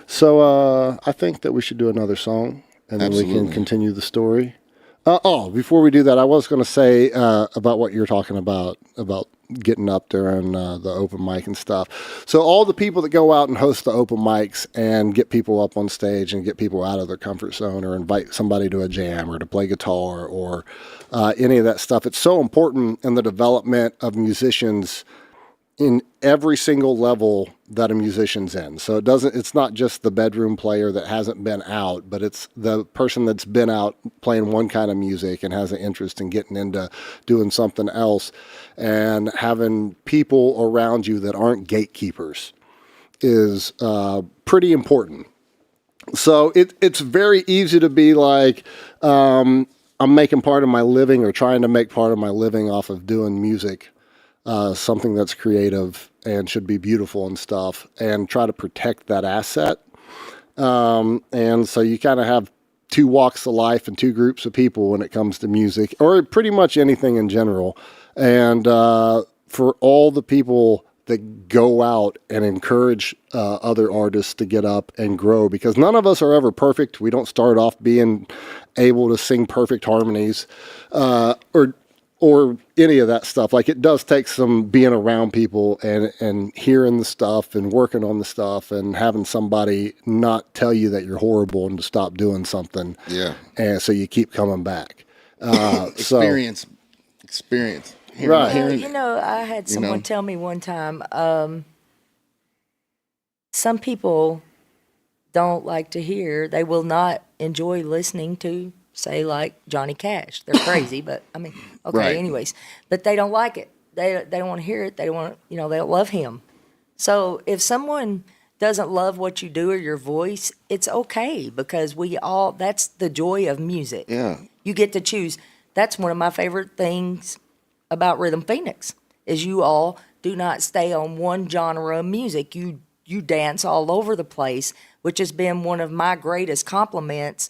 So I think that we should do another song, and then we Absolutely. can continue the story. Before we do that, I was going to say about what you're talking about getting up during the open mic and stuff. So all the people that go out and host the open mics and get people up on stage and get people out of their comfort zone or invite somebody to a jam or to play guitar or any of that stuff, it's so important in the development of musicians in every single level that a musician's in. So it's not just the bedroom player that hasn't been out, but it's the person that's been out playing one kind of music and has an interest in getting into doing something else, and having people around you that aren't gatekeepers is pretty important. So it's very easy to be like, I'm making part of my living or trying to make part of my living off of doing music, something that's creative and should be beautiful and stuff, and try to protect that asset. And so you kind of have two walks of life and two groups of people when it comes to music, or pretty much anything in general. And for all the people that go out and encourage other artists to get up and grow, because none of us are ever perfect. We don't start off being able to sing perfect harmonies or any of that stuff. Like, it does take some being around people and hearing the stuff and working on the stuff and having somebody not tell you that you're horrible and to stop doing something. Yeah. And so you keep coming back. Experience. Right. Well, I had someone tell me one time, some people don't like to hear, they will not enjoy listening to, say, like Johnny Cash. They're crazy, but I mean, okay, Right. anyways. But they don't like it. They don't want to hear it. They don't want, they don't love him. So if someone doesn't love what you do or your voice, it's okay, because that's the joy of music. Yeah. You get to choose. That's one of my favorite things about Rhythm Phoenix, is you all do not stay on one genre of music. You dance all over the place, which has been one of my greatest compliments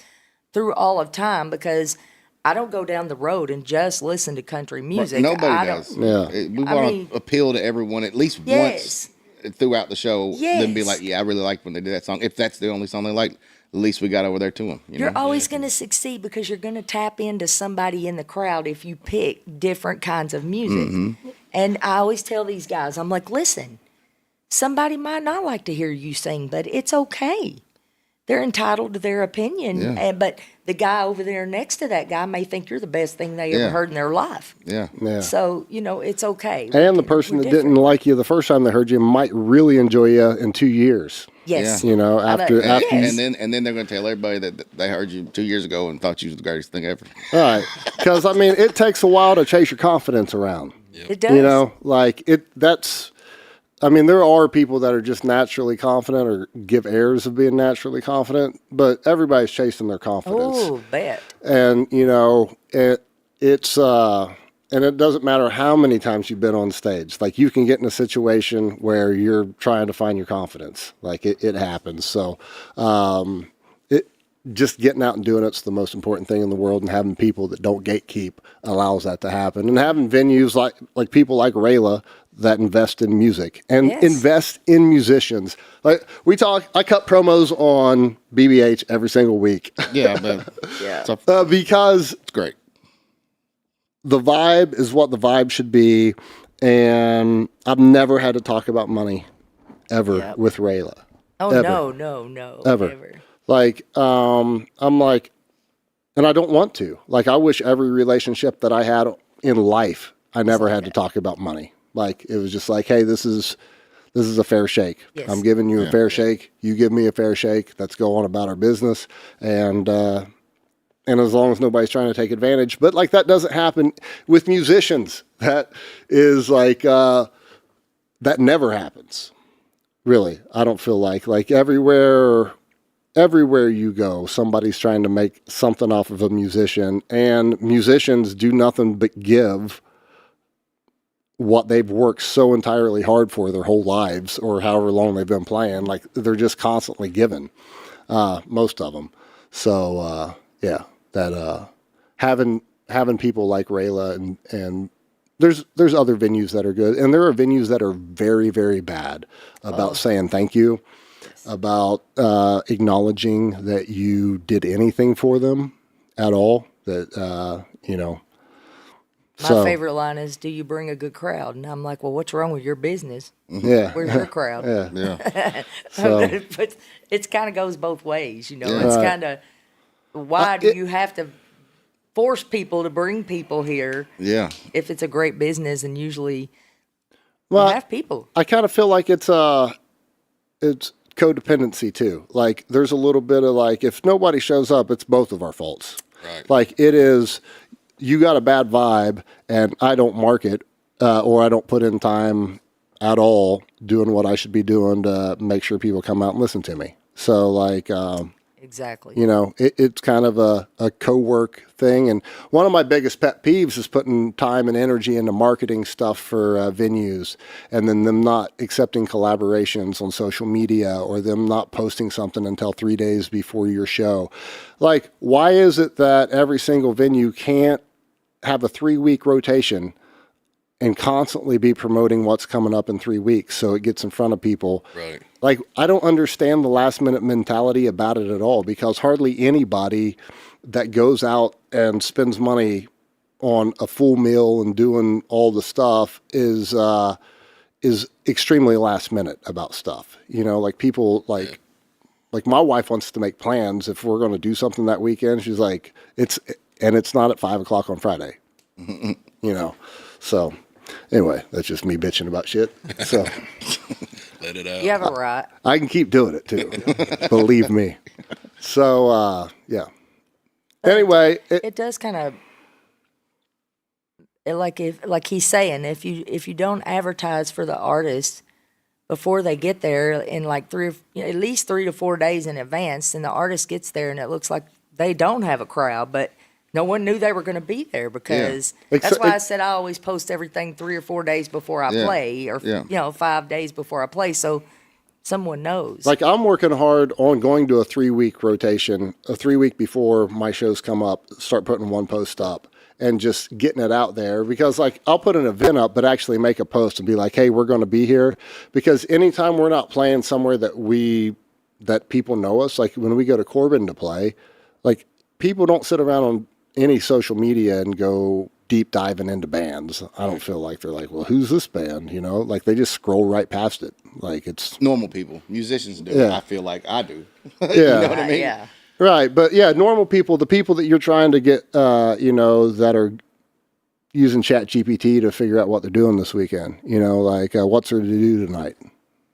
through all of time, because I don't go down the road and just listen to country music. Nobody does. Yeah. We want to appeal to everyone at least Yes. once throughout the show. Then be Yes. like, yeah, I really like when they did that song. If that's the only song they like, at least we got over there to them. You're always going to succeed, because you're going to tap into somebody in the crowd if you pick different kinds of music. Mm-hmm. And I always tell these guys, I'm like, listen, somebody might not like to hear you sing, but it's okay. They're entitled to their opinion. Yeah. But the guy over there next to that guy may think you're the best thing they Yeah. ever heard in their life. Yeah. Yeah. So, it's okay. And the person We're that didn't different. like you the first time they heard you might really enjoy you in 2 years. Yes. You know, after Yes. And then they're going to tell everybody that they heard you 2 years ago and thought you was the greatest thing ever. All right. Because, I mean, it takes a while to chase your confidence around. It does. You know, like there are people that are just naturally confident or give airs of being naturally confident, but everybody's chasing their confidence. Oh, bet. And, it's, and it doesn't matter how many times you've been on stage. Like, you can get in a situation where you're trying to find your confidence. Like, it happens. So, just getting out and doing it's the most important thing in the world, and having people that don't gatekeep allows that to happen. And having venues like people like Rayla that invest in music and Yes. invest in musicians. Like, I cut promos on BBH every single week. Yeah, but Yeah. Because it's great. the vibe is what the vibe should be, and I've never had to talk about money ever Yep. with Rayla. Oh, Ever. no. Ever. Like, I'm like, and I don't want to. Like, I wish every relationship that I had in life, I never had to talk about money. Like, it was just like, hey, this is a fair shake. Yes. I'm giving you a fair shake. You give me a fair shake. Let's go on about our business. And as long as nobody's trying to take advantage. But, like, that doesn't happen with musicians. That is like, that never happens. Really. I don't feel like everywhere you go, somebody's trying to make something off of a musician, and musicians do nothing but give what they've worked so entirely hard for their whole lives, or however long they've been playing. Like, they're just constantly giving, most of them. So, that having people like Rayla and there's other venues that are good, and there are venues that are very, very bad about saying thank you, about acknowledging that you did anything for them at all. That My favorite line is, "Do you bring a good crowd?" And I'm like, "Well, what's wrong with your business? Yeah, Where's your crowd?" Yeah. So- But it kind of goes both ways, Yeah. It's Right. kind of, why do you have to force people to bring people here Yeah. if it's a great business, and usually Well, you have people? I kind of feel like it's codependency too. Like, there's a little bit of like, if nobody shows up, it's both of our faults. Right. Like, it is, you got a bad vibe and I don't market, or I don't put in time at all doing what I should be doing to make sure people come out and listen to me. So, like, Exactly. You know, it's kind of a co-work thing. And one of my biggest pet peeves is putting time and energy into marketing stuff for venues and then them not accepting collaborations on social media or them not posting something until 3 days before your show. Like, why is it that every single venue can't have a 3-week rotation and constantly be promoting what's coming up in 3 weeks so it gets in front of people? Right. Like, I don't understand the last minute mentality about it at all, because hardly anybody that goes out and spends money on a full meal and doing all the stuff is extremely last minute about stuff. You know, like people like my wife wants to make plans if we're going to do something that weekend. She's like, it's not at 5:00 on Friday, you know? So anyway, that's just me bitching about shit. So Let it out. You have a right. I can keep doing it too. Believe me. So, yeah. Anyway, It does kind of like he's saying, if you don't advertise for the artist before they get there in like at least 3 to 4 days in advance, and the artist gets there and it looks like they don't have a crowd, but no one knew they were going to be there, because that's why I said I always post everything 3 or 4 days before I play, or 5 days before I play, so someone knows. like I'm working hard on going to a 3-week rotation, a 3-week before my shows come up, start putting one post up and just getting it out there, because like I'll put an event up, but actually make a post and be like, hey, we're going to be here, because anytime we're not playing somewhere that people know us, like when we go to Corbin to play, like people don't sit around on any social media and go deep diving into bands. I don't feel like they're like, well, who's this band? You know, like they just scroll right past it. Like it's Normal people, musicians do. Yeah. I feel like I do. Yeah. You know what I mean? Yeah. right. But yeah, normal people, the people that you're trying to get, that are using Chat GPT to figure out what they're doing this weekend, you know, like what's there to do tonight?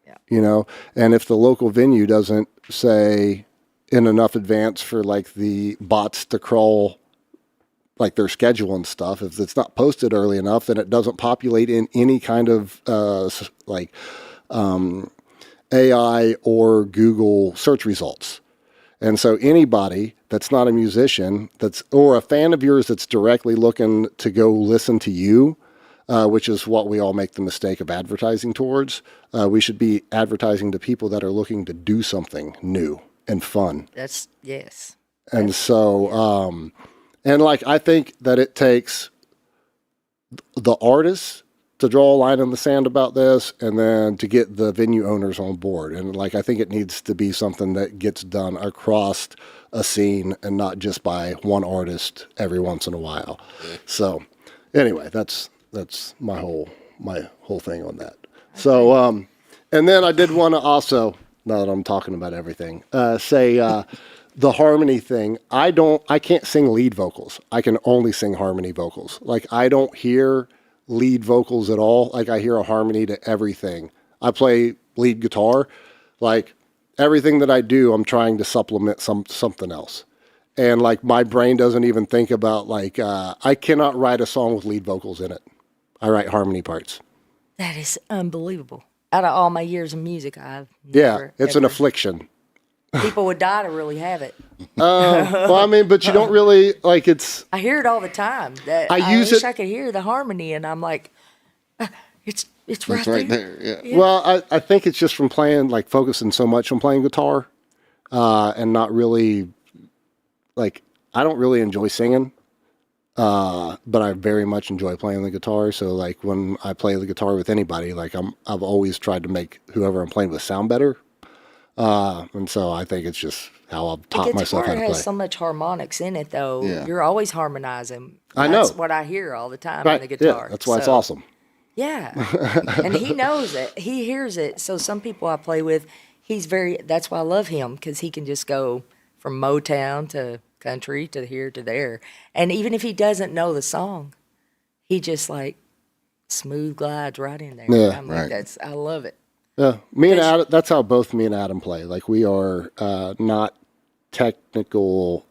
Yeah. You know, and if the local venue doesn't say in enough advance for like the bots to crawl like their schedule and stuff, if it's not posted early enough, then it doesn't populate in any kind of AI or Google search results. And so anybody that's not a musician or a fan of yours that's directly looking to go listen to you, which is what we all make the mistake of advertising towards, we should be advertising to people that are looking to do something new and fun. Yes. And so, and like, I think that it takes the artists to draw a line in the sand about this, and then to get the venue owners on board. And like, I think it needs to be something that gets done across a scene and not just by one artist every once in a while. So anyway, that's my whole thing on that. So, and then I did want to also, now that I'm talking about everything, say, the harmony thing. I can't sing lead vocals. I can only sing harmony vocals. Like, I don't hear lead vocals at all. Like, I hear a harmony to everything. I play lead guitar. Like, everything that I do, I'm trying to supplement something else. And like, my brain doesn't even think about like, I cannot write a song with lead vocals in it. I write harmony parts. That is unbelievable. Out of all my years of music, I've It's an affliction. People would die to really have it. Well, I mean, but you don't really like it's. I hear it all the time. I wish I could hear the harmony, and I'm like, it's right It's right there. there. Yeah. Well, I think it's just from focusing so much on playing guitar, and not really, like, I don't really enjoy singing, but I very much enjoy playing the guitar. So like, when I play the guitar with anybody, like I've always tried to make whoever I'm playing with sound better. And so I think it's just how I've taught myself how to The guitar play. has so much harmonics in it, though. Yeah. You're always harmonizing. I know. That's what I hear all the time Right. in the guitar. Yeah, that's why it's So, awesome. Yeah. And he knows it. He hears it. So some people I play with, that's why I love him, because he can just go from Motown to country to here to there. And even if he doesn't know the song, he just like smooth glides right in there. Yeah, I'm like, right. I love it. Yeah, me and Adam. That's how both me and Adam play. Like, we are not technical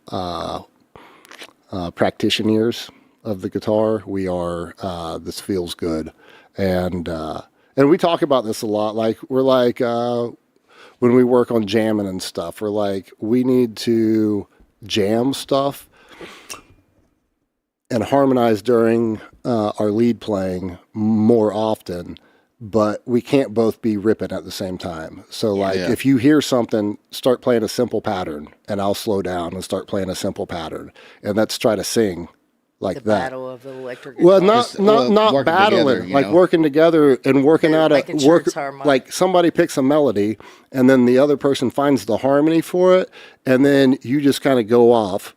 practitioners of the guitar. We are. This feels good, and we talk about this a lot. Like, we're like, when we work on jamming and stuff, we're like, we need to jam stuff and harmonize during our lead playing more often, but we can't both be ripping at the same time. So like if you hear something, start playing a simple pattern and I'll slow down and start playing a simple pattern. And let's try to sing like The that. battle of the electric Well, guitars. not working battling, together, you like know? working together and working out making sure it's harmonic. like somebody picks a melody and then the other person finds the harmony for it. And then you just kind of go off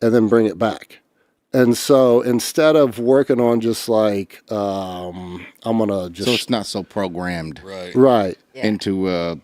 and then bring it back. And so instead of working on just like, I'm going to just. So it's not so programmed Right. Yeah. into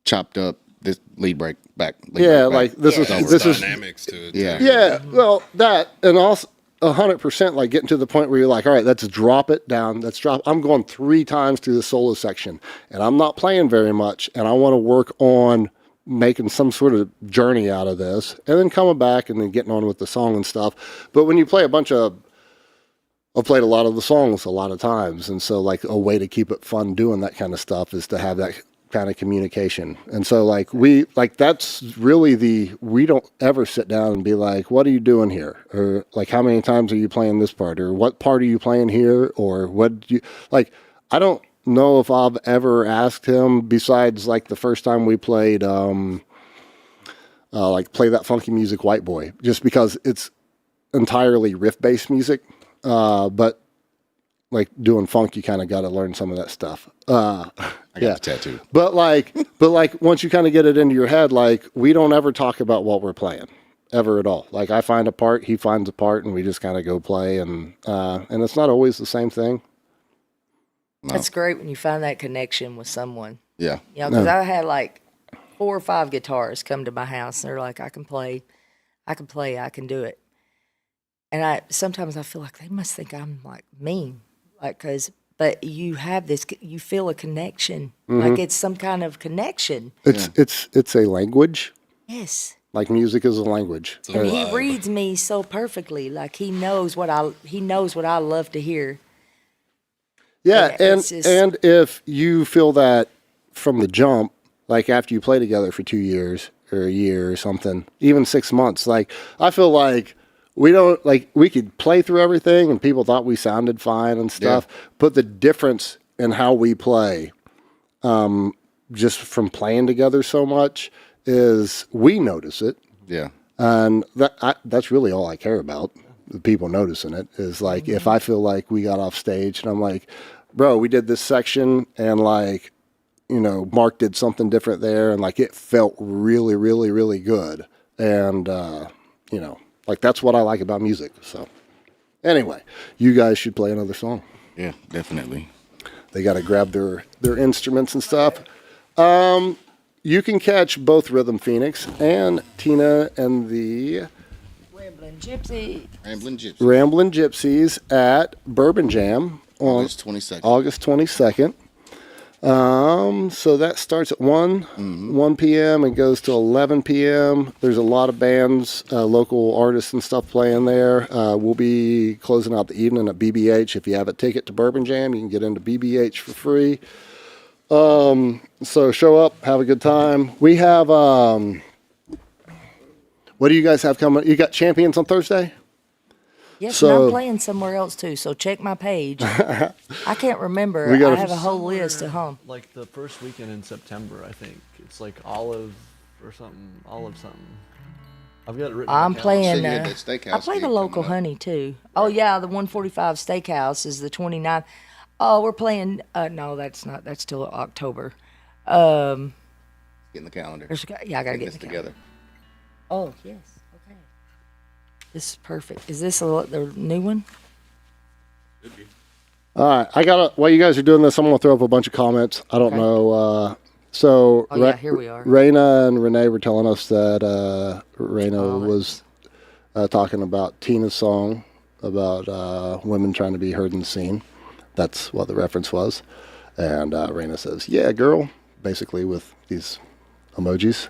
chopped up this lead break back. Lead Yeah, break like back. this There's is dynamics to it. Yeah. too. yeah. Well, that and also 100% like getting to the point where you're like, all right, let's drop it down. Let's drop. I'm going 3 times through the solo section, and I'm not playing very much, and I want to work on making some sort of journey out of this, and then coming back and then getting on with the song and stuff. But when you play I've played a lot of the songs a lot of times, and so like a way to keep it fun doing that kind of stuff is to have that kind of communication. And so like that's really we don't ever sit down and be like, what are you doing here? Or like, how many times are you playing this part? Or what part are you playing here? Or what do you like? I don't know if I've ever asked him besides like the first time we played, like play that funky music, White Boy, just because it's entirely riff-based music. But like doing funk, you kind of got to learn some of that stuff. I got the tattoo. But like once you kind of get it into your head, like we don't ever talk about what we're playing ever at all. Like I find a part, he finds a part, and we just kind of go play, and it's not always the same thing. That's great when you find that connection with someone. Yeah. You know, because I had like 4 or 5 guitarists come to my house, and they're like, I can play, I can do it. And sometimes I feel like they must think I'm like mean, like, but you have this, you feel a connection, like it's some kind of connection. It's a language. Yes. Like music is a language. And he reads me so perfectly, like he knows what I love to hear. Yeah, Yeah, and it's just- and if you feel that from the jump, like after you play together for 2 years or a year or something, even 6 months, like I feel like we could play through everything and people thought we sounded fine and stuff, but the difference in how we play, just from playing together so much, is we notice it. Yeah. And that's really all I care about. The people noticing it is like, if I feel like we got off stage and I'm like, bro, we did this section and like, you know, Mark did something different there and like it felt really, really, really good. And, you know, like that's what I like about music. So anyway, you guys should play another song. Yeah, definitely. They got to grab their instruments and stuff. You can catch both Rhythm Phoenix and Tina and the Rambling Gypsy. Rambling Gypsy. Ramblin' Gypsies at Bourbon Jam on August 22nd. August 22nd. So that starts at 1 p.m. and goes to 11 p.m. There's a lot of bands, local artists and stuff playing there. We'll be closing out the evening at BBH. If you have a ticket to Bourbon Jam, you can get into BBH for free. So show up, have a good time. We have, what do you guys have coming? You got Champions on Thursday? Yes, So- and I'm playing somewhere else too, so check my page. I can't remember. We gotta- I have a whole list at home. Like the first weekend in September, I think. It's like Olive or something. Olive something. I've got it written. I'm down. playing. So you had that steakhouse I play the gig local coming up. honey too. Oh yeah, the 145 Steakhouse is the 29th. Oh, we're playing. No, that's not. That's still October. Get in the calendar. Yeah, I gotta Get get this the together. Oh yes. Okay. This is perfect. Is this the new one? All right, while you guys are doing this, I'm gonna throw up a bunch of comments. I don't Okay. know. Oh yeah, here we are. Raina and Renee were telling us that Raina was talking about Tina's song about women trying to be heard and seen. That's what the reference was. And Raina says, "Yeah, girl," basically with these emojis.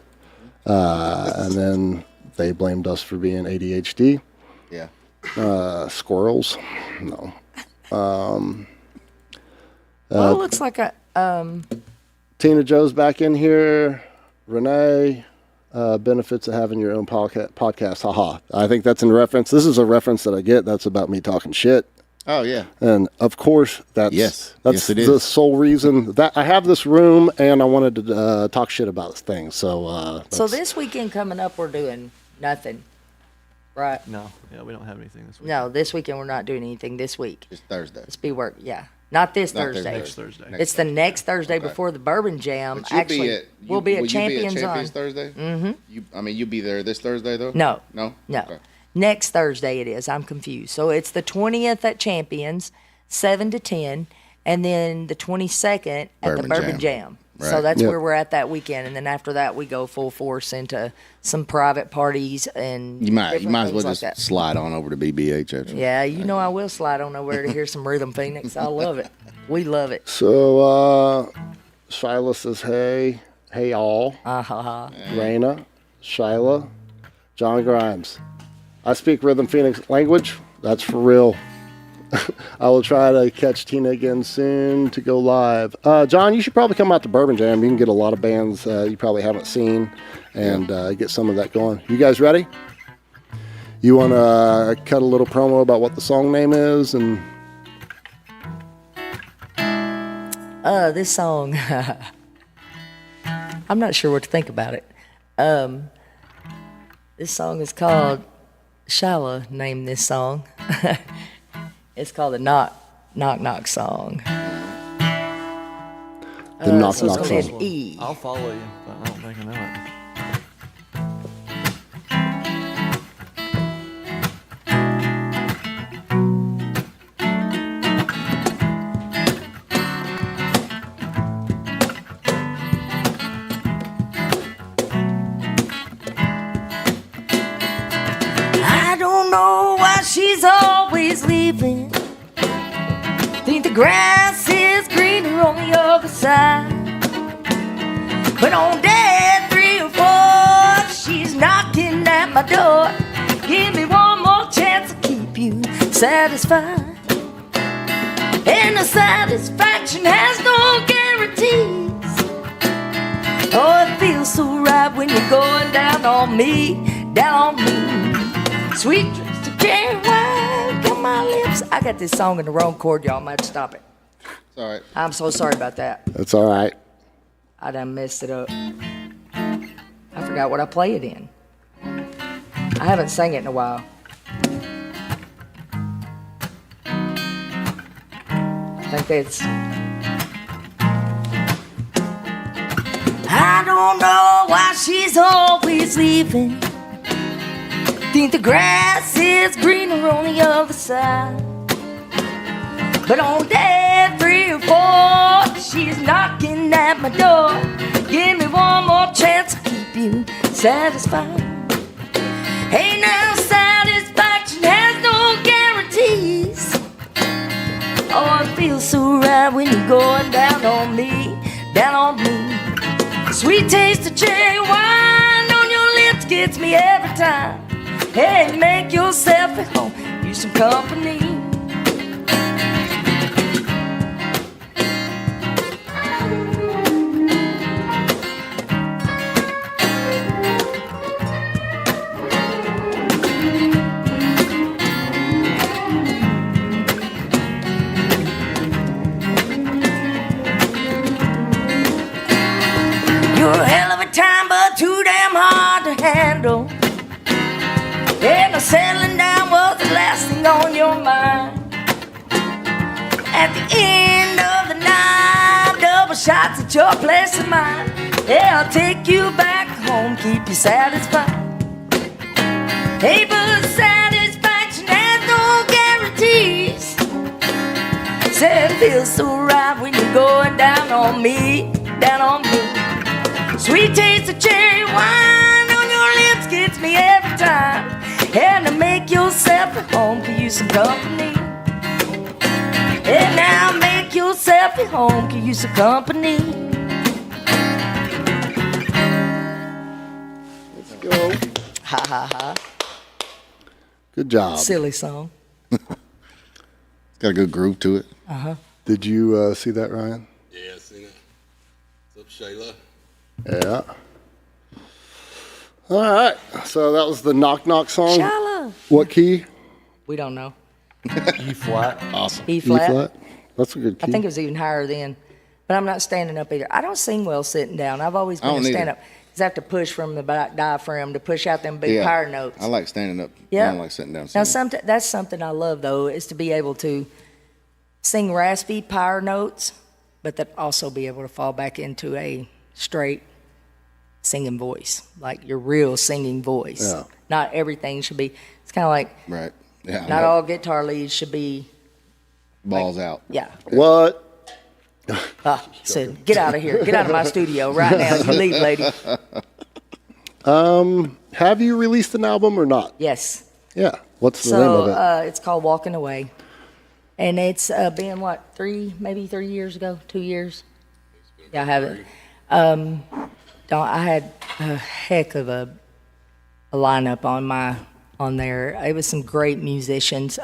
And then they blamed us for being ADHD. Yeah. Squirrels. No. Well, it looks like a Tina Joe's back in here. Renee, benefits of having your own podcast. Haha. I think that's in reference. This is a reference that I get. That's about me talking shit. Oh yeah. And of course, that's Yes, it the is. sole reason that I have this room, and I wanted to talk shit about things. So, So this weekend coming up, we're doing nothing, right? No, yeah, we don't have anything this week. No, this weekend we're not doing anything this week. It's Thursday. It's be work, yeah. Not this Not this Thursday. Next Thursday. It's the next Thursday Okay. before the Bourbon Jam. But you'll Actually, be at, we'll be at will Champions you be at Champions on. Thursday. Mm-hmm. You'll be there this Thursday though. No. No. No. Okay. Next Thursday it is. I'm confused. So it's the 20th at Champions, 7 to 10, and then the 22nd at the Bourbon Bourbon Jam. Jam. Right. So that's Yep. where we're at that weekend, and then after that we go full force into some private parties and You might different as well things just like that. slide on over to BBH after. Yeah, you know I will slide on over to hear some Rhythm Phoenix. I love it. We love it. So, Shyla says, hey all. Raina, Shyla, John Grimes. I speak Rhythm Phoenix language. That's for real. I will try to catch Tina again soon to go live. John, you should probably come out to Bourbon Jam. You can get a lot of bands you probably haven't seen and get some of that going. You guys ready? You want to cut a little promo about what the song name is? And This song, I'm not sure what to think about it. This song is called, Shyla named this song. It's called the Knock Knock song. the Knock so it's Knock gonna be song. an E. I'll follow you, but I don't think I know it. I don't know why she's always leaving. Think the grass is greener on the other side. But on day 3 or 4, she's knocking at my door. Give me one more chance to keep you satisfied. And the satisfaction has no guarantees. Oh, it feels so right when you're going down on me, down on me. Sweet drinks to cherry wine, come my lips. I got this song in the wrong chord, y'all. I might stop it. It's all right. I'm so sorry about that. That's all right. I done messed it up. I forgot what I play it in. I haven't sang it in a while. I think it's. I don't know why she's always leaving. Think the grass is greener on the other side. But on day 3 or 4, she's knocking at my door. Give me one more chance to keep you satisfied. Hey now, satisfaction has no guarantees. Oh, it feels so right when you're going down on me, down on me. Sweet taste of cherry wine on your lips gets me every time. Hey, make yourself at home, you some company. You're a hell of a time, but too damn hard to handle. And the settling down was the last thing on your mind. At the end of the night, double shots at your place of mine. Yeah, I'll take you back home, keep you satisfied. Hey, but satisfaction has no guarantees. Said it feels so right when you're going down on me, down on me. Sweet taste of cherry wine on your lips gets me every time. And to make yourself at home, can use some company. And now make yourself at home, can use some company. Let's go. Ha ha ha. Good job. Silly song. It's got a good groove to it. Did you see that, Ryan? Yeah, I seen it. So What's up, Shayla? Yeah. All right. So that was the Knock Knock song. Shala. What key? We don't know. E flat. Awesome. E E flat. flat. That's a good key. I think it was even higher then. But I'm not standing up either. I don't sing well sitting down. I've always been I a don't either. stand up. Because I have to push from the diaphragm to push out them big Yeah. power notes. I like standing up. Yeah. I don't like sitting down. Now, Singing. that's something I love, though, is to be able to sing raspy power notes, but then also be able to fall back into a straight singing voice, like your real singing voice. Yeah. Not everything should be, it's kind of like Right. Yeah. I not know. all guitar leads should be, Balls out. yeah. What? Said, get out of here. Get out of my studio right now. You leave, lady. Have you released an album or not? Yes. Yeah. What's the name So of it? it's called Walking Away. And it's been, what, maybe 3 years ago? 2 years? Yeah, I haven't. I had a heck of a lineup on there. It was some great musicians.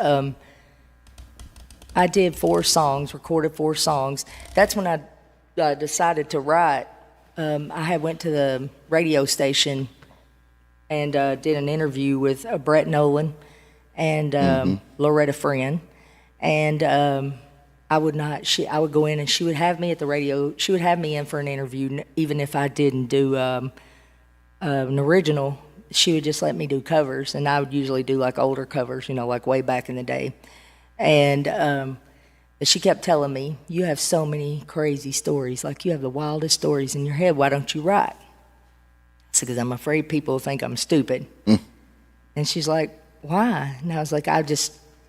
I did 4 songs, recorded 4 songs. That's when I decided to write. I went to the radio station and did an interview with Brett Nolan and Loretta Friend. And I would go in and she would have me at the radio. She would have me in for an interview, even if I didn't do an original. She would just let me do covers, and I would usually do like older covers, like way back in the day. And but she kept telling me, "You have so many crazy stories. Like you have the wildest stories in your head. Why don't you write?" I said, "Because I'm afraid people will think I'm stupid." And she's like, "Why?" And I was like,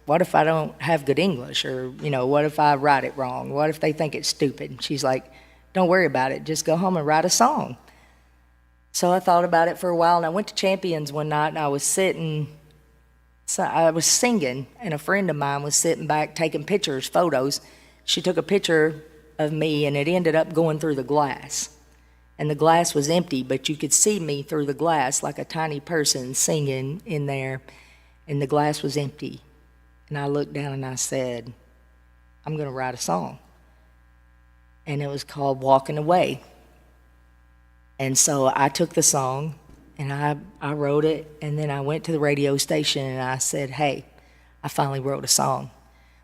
what if I don't have good English? Or, what if I write it wrong? What if they think it's stupid? And she's like, "Don't worry about it. Just go home and write a song." So I thought about it for a while, and I went to Champions one night, and I was singing, and a friend of mine was sitting back taking pictures, photos. She took a picture of me, and it ended up going through the glass. And the glass was empty, but you could see me through the glass like a tiny person singing in there, and the glass was empty. And I looked down and I said, "I'm going to write a song." And it was called Walking Away. And so I took the song and I wrote it, and then I went to the radio station and I said, "Hey, I finally wrote a song."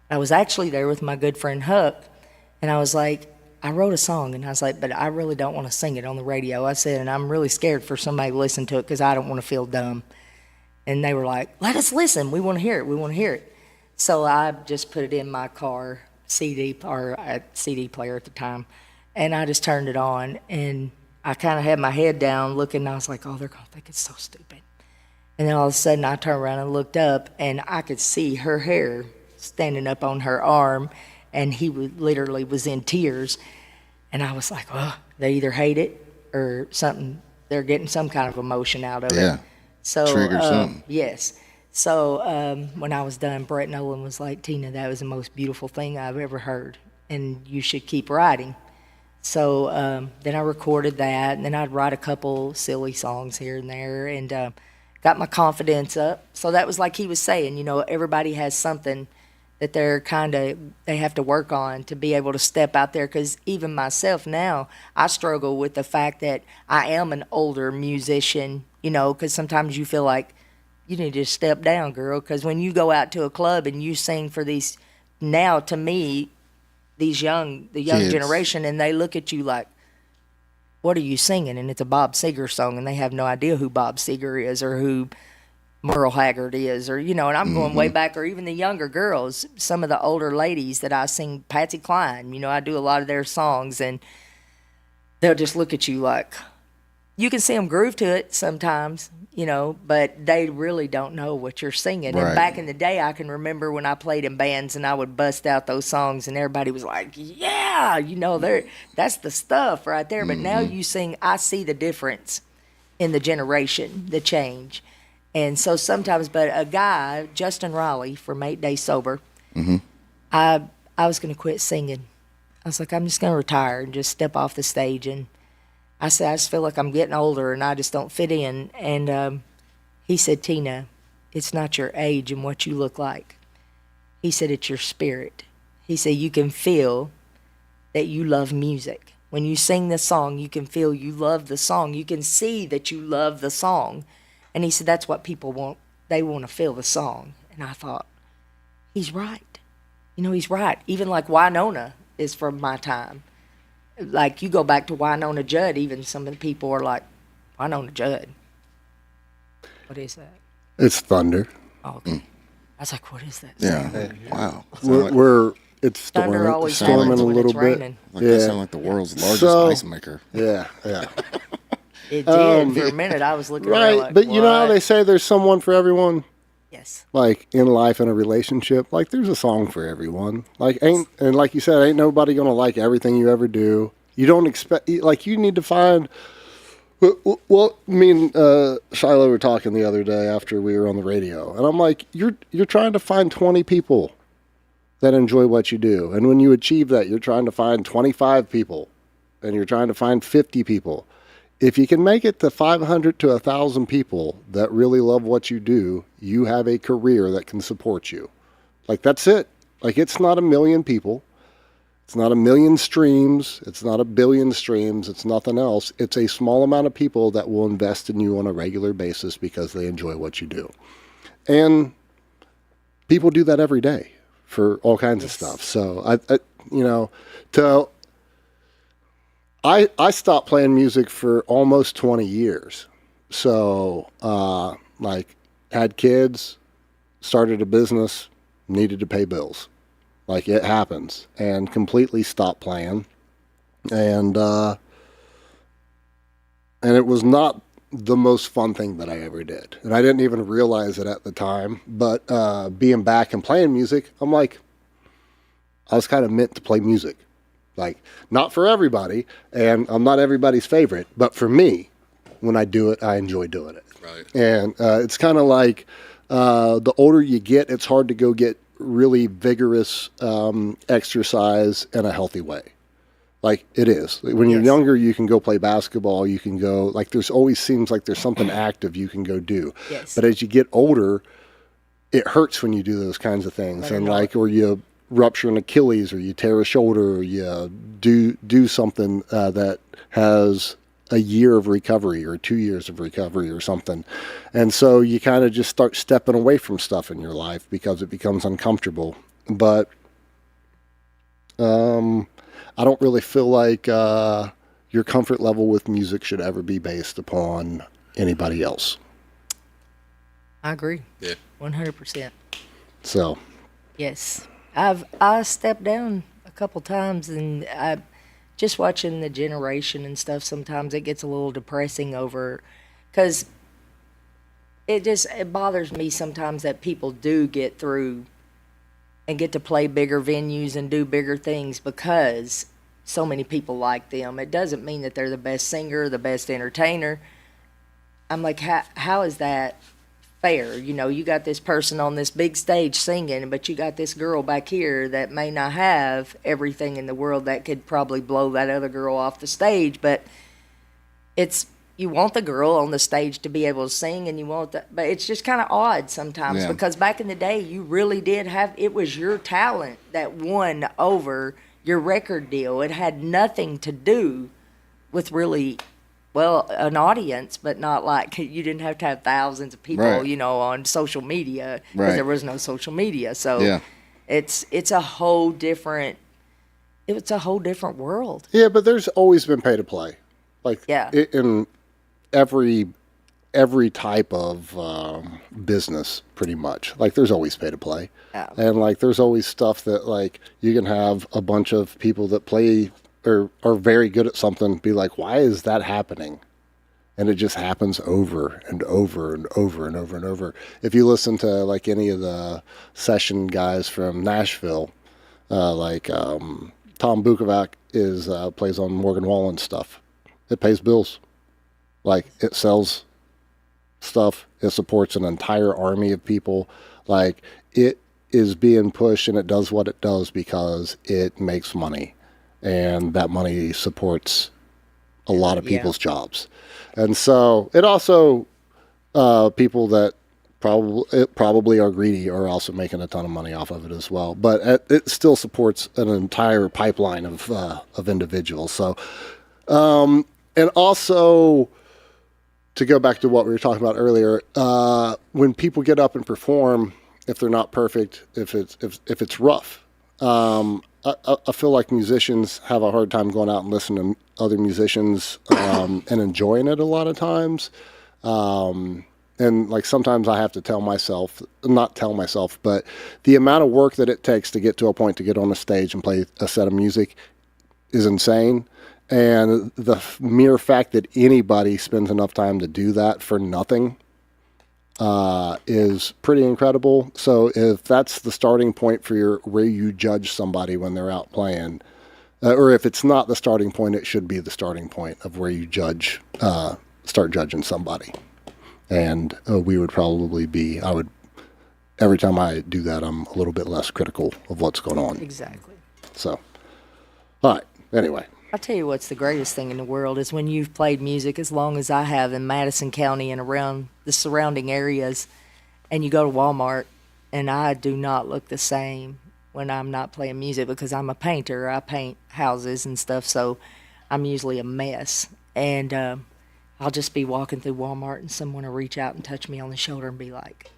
I was actually there with my good friend Huck, and I was like, "I wrote a song," and I was like, "But I really don't want to sing it on the radio." I said, "And I'm really scared for somebody to listen to it because I don't want to feel dumb." And they were like, "Let us listen. We want to hear it. We want to hear it." So I just put it in my car CD player at the time, and I just turned it on, and I kind of had my head down looking, and I was like, "Oh, they're going to think it's so stupid." And then all of a sudden I turned around and looked up, and I could see her hair standing up on her arm, and he literally was in tears. And I was like, "Oh, they either hate it or something. They're getting some kind of emotion out of Yeah. it." So Trigger something. Yes. So when I was done, Brett Nolan was like, "Tina, that was the most beautiful thing I've ever heard, and you should keep writing." So then I recorded that, and then I'd write a couple silly songs here and there, and got my confidence up. So that was like he was saying, everybody has something that they have to work on to be able to step out there. Because even myself now, I struggle with the fact that I am an older musician, because sometimes you feel like you need to step down, girl. Because when you go out to a club and you sing for these, now to me, the young Kids. generation, and they look at you like, "What are you singing?" And it's a Bob Seger song, and they have no idea who Bob Seger is or who Merle Haggard is, or, and I'm going way back, or even the younger girls, some of the older ladies that I sing, Patsy Cline, I do a lot of their songs, and they'll just look at you like, you can see them groove to it sometimes, but they really don't know what you're singing. Right. And back in the day, I can remember when I played in bands and I would bust out those songs and everybody was like, "Yeah, that's the stuff right there." But now you sing, I see the difference in the generation, the change. And so sometimes, but a guy, Justin Riley from 8 Days Sober, I was going to quit singing. I was like, I'm just going to retire and just step off the stage. And I said, I just feel like I'm getting older and I just don't fit in. And he said, "Tina, it's not your age and what you look like." He said, "It's your spirit." He said, "You can feel that you love music." When you sing this song, you can feel you love the song. You can see that you love the song. And he said, that's what people want. They want to feel the song. And I thought, he's right. You know, he's right. Even like Winona is from my time. Like, you go back to Winona Judd, even some of the people are like, Winona Judd. What is that? It's thunder. Oh, okay. I was like, what is that? Yeah. Wow. It's Thunder storming, always storming happens a when little it's bit. raining. Like that sound like the world's largest So- ice maker. Yeah. It did. For a minute, I was looking around Right, like, but you know how what? they say there's someone for everyone? Yes. Like, in life, in a relationship, like, there's a song for everyone. Like, and like you said, ain't nobody gonna like everything you ever do. You don't expect, like, you need to find, well, me and Shiloh were talking the other day after we were on the radio, and I'm like, you're trying to find 20 people that enjoy what you do. And when you achieve that, you're trying to find 25 people, and you're trying to find 50 people. If you can make it to 500 to 1,000 people that really love what you do, you have a career that can support you. Like, that's it. Like, it's not a million people. It's not a million streams. It's not a billion streams. It's nothing else. It's a small amount of people that will invest in you on a regular basis because they enjoy what you do. And people do that every day for all kinds of stuff. So, I stopped playing music for almost 20 years. So, had kids, started a business, needed to pay bills. Like, it happens. And completely stopped playing. And it was not the most fun thing that I ever did. And I didn't even realize it at the time. But being back and playing music, I'm like, I was kind of meant to play music. Like, not for everybody, and I'm not everybody's favorite, but for me, when I do it, I enjoy doing it. Right. And it's kind of like the older you get, it's hard to go get really vigorous exercise in a healthy way. Like, it is. When you're younger, you can go play basketball, you can go, like, there's always seems like there's something active you can go do. Yes. But as you get older, it hurts when you do those kinds of things. And like, or you rupture an Achilles, or you tear a shoulder, or you do something that has a year of recovery or 2 years of recovery or something. And so you kind of just start stepping away from stuff in your life because it becomes uncomfortable. But I don't really feel like your comfort level with music should ever be based upon anybody else. I agree. Yeah. 100%. So, Yes. I stepped down a couple times, and I just watching the generation and stuff, sometimes it gets a little depressing over, because it bothers me sometimes that people do get through and get to play bigger venues and do bigger things because so many people like them. It doesn't mean that they're the best singer, the best entertainer. I'm like, how is that fair? You know, you got this person on this big stage singing, but you got this girl back here that may not have everything in the world that could probably blow that other girl off the stage, but you want the girl on the stage to be able to sing, and you want that, but it's just kind of odd sometimes because back in the day, you really did it was your talent that won over your record deal. It had nothing to do with really, well, an audience, but not like you didn't have to have thousands of people, Right. On social media because Right. there was no social media. So it's a whole different world. yeah, but there's always been pay to play. Like, in every type of business, pretty much. Like, there's always pay to play. Yeah. And, like, there's always stuff that, like, you can have a bunch of people that play or are very good at something be like, why is that happening? And it just happens over and over and over and over and over. If you listen to, like, any of the session guys from Nashville, Tom Bukovac plays on Morgan Wallen stuff. It pays bills. Like, it sells stuff. It supports an entire army of people. Like, it is being pushed, and it does what it does because it makes money. And that money supports a lot of people's jobs. And so it also, people that probably are greedy or also making a ton of money off of it as well. But it still supports an entire pipeline of individuals. So, and also to go back to what we were talking about earlier, when people get up and perform, if they're not perfect, if it's rough, I feel like musicians have a hard time going out and listening to other musicians and enjoying it a lot of times. And like sometimes I have to not tell myself, but the amount of work that it takes to get to a point to get on a stage and play a set of music is insane. And the mere fact that anybody spends enough time to do that for nothing is pretty incredible. So if that's the starting point for where you judge somebody when they're out playing, or if it's not the starting point, it should be the starting point of where you start judging somebody. And we would probably every time I do that, I'm a little bit less critical of what's going on. Exactly. So, all right. Anyway. I'll tell you what's the greatest thing in the world is when you've played music as long as I have in Madison County and around the surrounding areas, and you go to Walmart, and I do not look the same when I'm not playing music because I'm a painter. I paint houses and stuff, so I'm usually a mess. And I'll just be walking through Walmart, and someone will reach out and touch me on the shoulder and be like,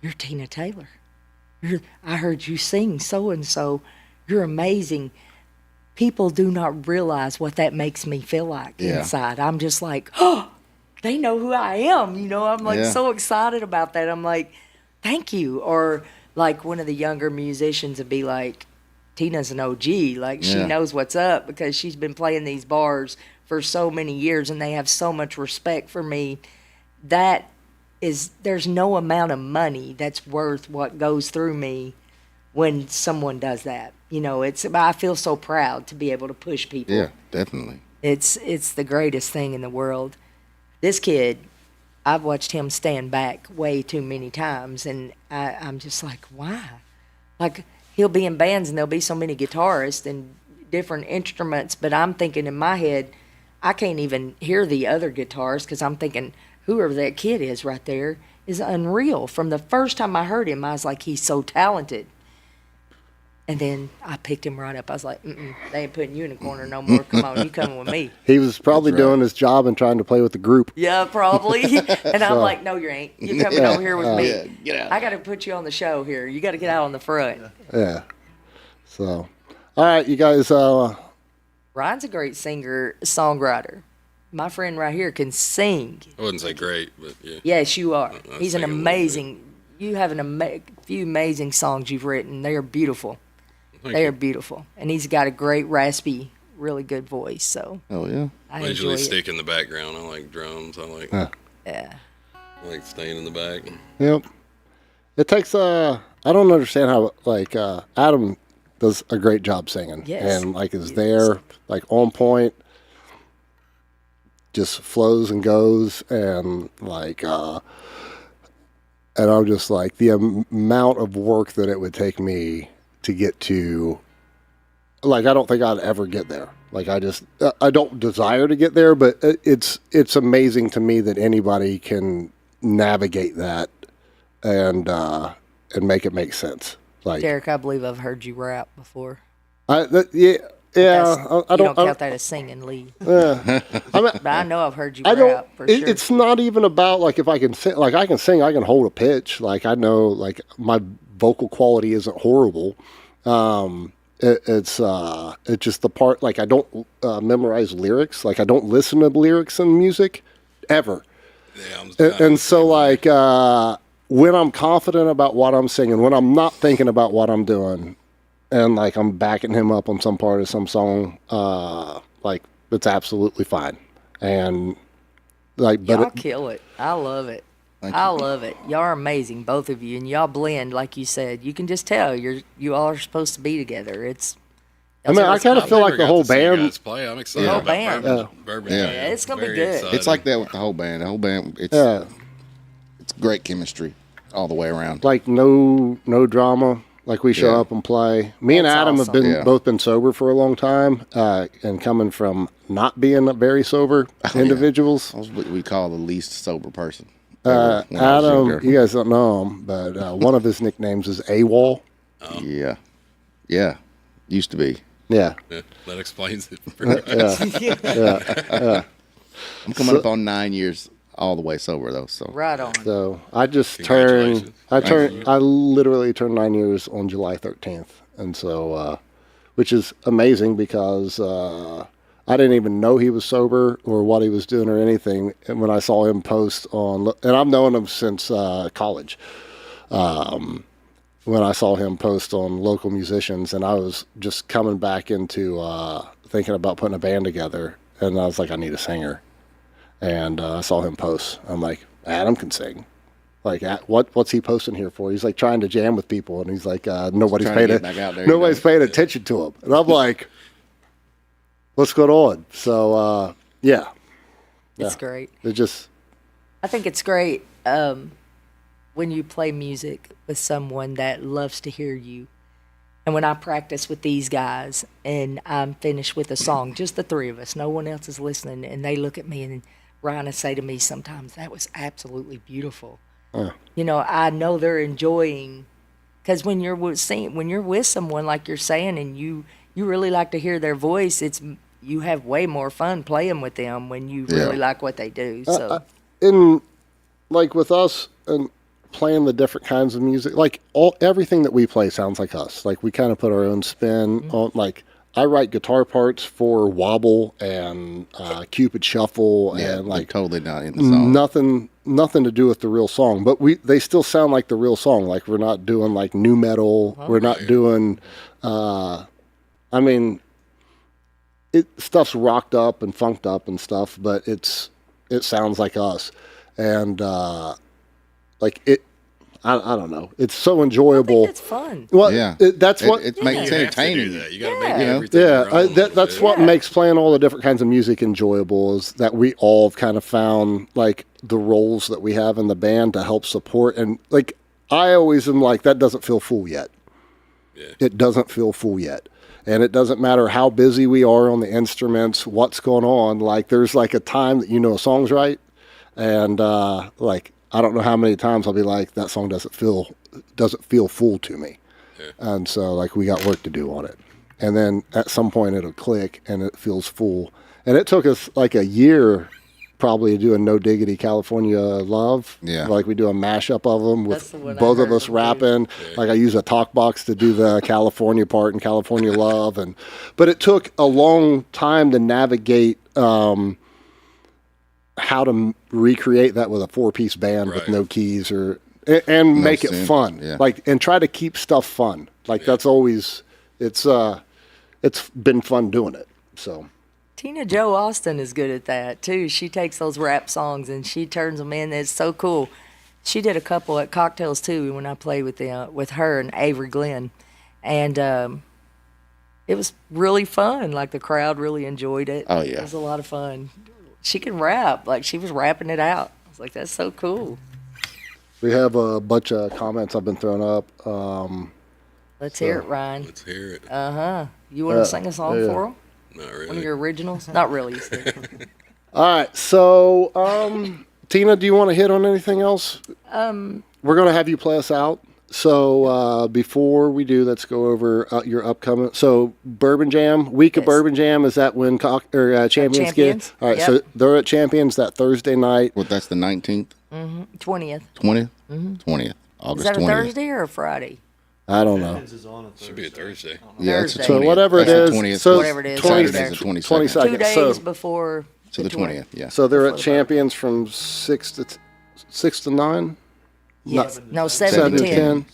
"You're Tina Taylor. I heard you sing so-and-so. You're amazing." People do not realize what that makes me feel like inside. I'm just like, oh, they know who I am. You know, I'm like so excited about that. I'm like, thank you. Or like one of the younger musicians would be like, Tina's an OG. Like she knows what's up because she's been playing these bars for so many years and they have so much respect for me. There's no amount of money that's worth what goes through me when someone does that. You know, I feel so proud to be able to push people. Yeah, definitely. It's the greatest thing in the world. This kid, I've watched him stand back way too many times, and I'm just like, why? Like, he'll be in bands, and there'll be so many guitarists and different instruments, but I'm thinking in my head, I can't even hear the other guitars because I'm thinking, whoever that kid is right there is unreal. From the first time I heard him, I was like, he's so talented. And then I picked him right up. I was like, they ain't putting you in a corner no more. Come on, you coming with me. He was probably doing his job and trying to play with the group. Yeah, probably. And I'm like, no, you ain't. You're coming over here with me. Yeah, get out. I got to put you on the show here. You got to get out on the front. Yeah. So, all right, you guys. Ryan's a great singer, songwriter. My friend right here can sing. I wouldn't say great, but yeah. Yes, you are. I He's an sing a little amazing. You have few amazing songs you've written. They are beautiful. They are beautiful. And he's got a great, raspy, really good voice. So Oh, yeah. I I enjoy usually it. stick in the background. I like drums. I like Yeah. staying in the back. Yep. It takes. I don't understand how Adam does a great job singing. Yes. And is there on point. Just flows and goes and and I'm just like the amount of work that it would take me to get to, I don't think I'd ever get there. I don't desire to get there, but it's amazing to me that anybody can navigate that and make it make sense. Derek, I believe I've heard you rap before. I You don't don't count that as singing, Lee. Yeah. But I know I've heard you rap for sure. It's not even about if I can sing. I can sing. I can hold a pitch. I know my vocal quality isn't horrible. It's just the part. I don't memorize lyrics. I don't listen to lyrics in music ever. Yeah, And so when I'm confident about what I'm singing, when I'm not thinking about what I'm doing, and I'm backing him up on some part of some song, it's absolutely fine. And Y'all kill it. I love it. I love it. Y'all are amazing, both of you, and y'all blend like you said. You can just tell you all are supposed to be together. I kind of feel like the whole band. Play. I'm excited The whole about band. Bourbon. Yeah. Yeah, it's gonna be Very good. excited. It's like that with the whole band. The whole band, it's great chemistry all the way around. No drama. We show up and play. Me and That's Adam awesome. have both been sober for a long time, and coming from not being very sober individuals. I was what we call the least sober person. When I was Adam, younger. you guys don't know him, but one of his nicknames is AWOL. Yeah. Yeah. Used to be. Yeah. Yeah, that explains it. Pretty much. I'm coming up on 9 years all the way sober though. So Right on. So I just Congratulations. I literally turned 9 years on July 13th. And so, which is amazing because I didn't even know he was sober or what he was doing or anything. And when I saw him post on, and I've known him since college, when I saw him post on local musicians, and I was just coming back into thinking about putting a band together, and I was like, I need a singer. And I saw him post. I'm like, Adam can sing. Like, what's he posting here for? He's like trying to jam with people, and he's like, nobody's trying to paying get back out there, nobody's paying attention to him. And I'm like, what's going on? So yeah, It's great. it just I think it's great when you play music with someone that loves to hear you. And when I practice with these guys and I'm finished with a song, just the three of us, no one else is listening, and they look at me and Ryan will say to me sometimes, that was absolutely beautiful. You know, I know they're enjoying, because when you're with someone like you're saying, and you really like to hear their voice, you have way more fun playing with them when you really like what they do. So in like with us and playing the different kinds of music, like everything that we play sounds like us. Like we kind of put our own spin on. Like I write guitar parts for Wobble and Cupid Shuffle, and like totally not in the song. nothing to do with the real song, but they still sound like the real song. Like we're not doing like new metal. We're not doing. I mean, stuff's rocked up and funked up and stuff, but it sounds like us, and like it. I don't know. It's so enjoyable. it's fun. Well, Yeah. that's what. It You makes have to do entertaining. that. You got to make Yeah. everything your own. That's what makes playing all the different kinds of music enjoyable, is that we all have kind of found like the roles that we have in the band to help support. And like I always am like, that doesn't feel full yet. Yeah. It doesn't feel full yet. And it doesn't matter how busy we are on the instruments, what's going on. Like there's like a time that a song's right, and like I don't know how many times I'll be like, that song doesn't feel full to me. Yeah. And so like we got work to do on it. And then at some point it'll click and it feels full. And it took us like a year probably to do a No Diggity California Love. Yeah. Like we do a mashup of them That's with the one I both of heard us them do. rapping. Like I use a talk box to do the California part and California Love. But it took a long time to navigate how to recreate that with a 4-piece band with Right. no keys and make it synth, fun. yeah. Like, and try to keep stuff fun. Like that's always, it's been fun doing it. So Tina Jo Austin is good at that too. She takes those rap songs and she turns them in. It's so cool. She did a couple at Cocktails too when I played with her and Avery Glenn, and it was really fun. Like the crowd really enjoyed it. Oh, yeah. It was a lot of fun. She can rap. Like she was rapping it out. I was like, that's so cool. we have a bunch of comments I've been throwing up. Let's hear it, Ryan. Let's hear it. You want to sing a song yeah. for them? Not One of really. your originals? Not really. You said. All right. So, Tina, do you want to hit on anything else? We're going to have you play us out. So before we do, let's go over your upcoming. So Bourbon Jam, week of Yes. Bourbon Jam, is that when Champions Champions, get? All right, yep. so they're at Champions that Thursday night. Well, that's the 19th, 20th. 20th, 20th, Is August that a 20th. Thursday or a Friday? I don't know. Champions is on a Thursday. Should be a Thursday. Yeah, it's the Thursday. 20th. So whatever it That's the is, 20th. so Whatever it is, Saturday's Thursday. the 22nd. 22nd. 2 days So- before. To the 20th, yeah. So they're at Before the Champions from 6 to 9, Yes. No, 7 7 to to 10. 10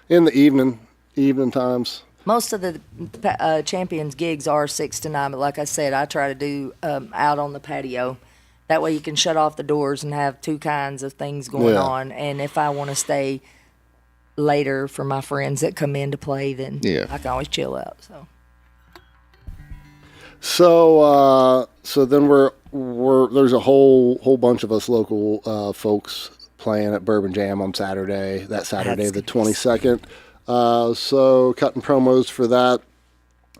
in the evening times. Most of the Champions gigs are 6 to 9, but like I said, I try to do out on the patio. That way you can shut off the doors and have two kinds of things going Yeah. on. And if I want to stay later for my friends that come in to play, then Yeah. I can always chill out. So So then there's a whole bunch of us local folks playing at Bourbon Jam on Saturday. That Saturday, That's the gonna be 22nd. So cutting promos for that.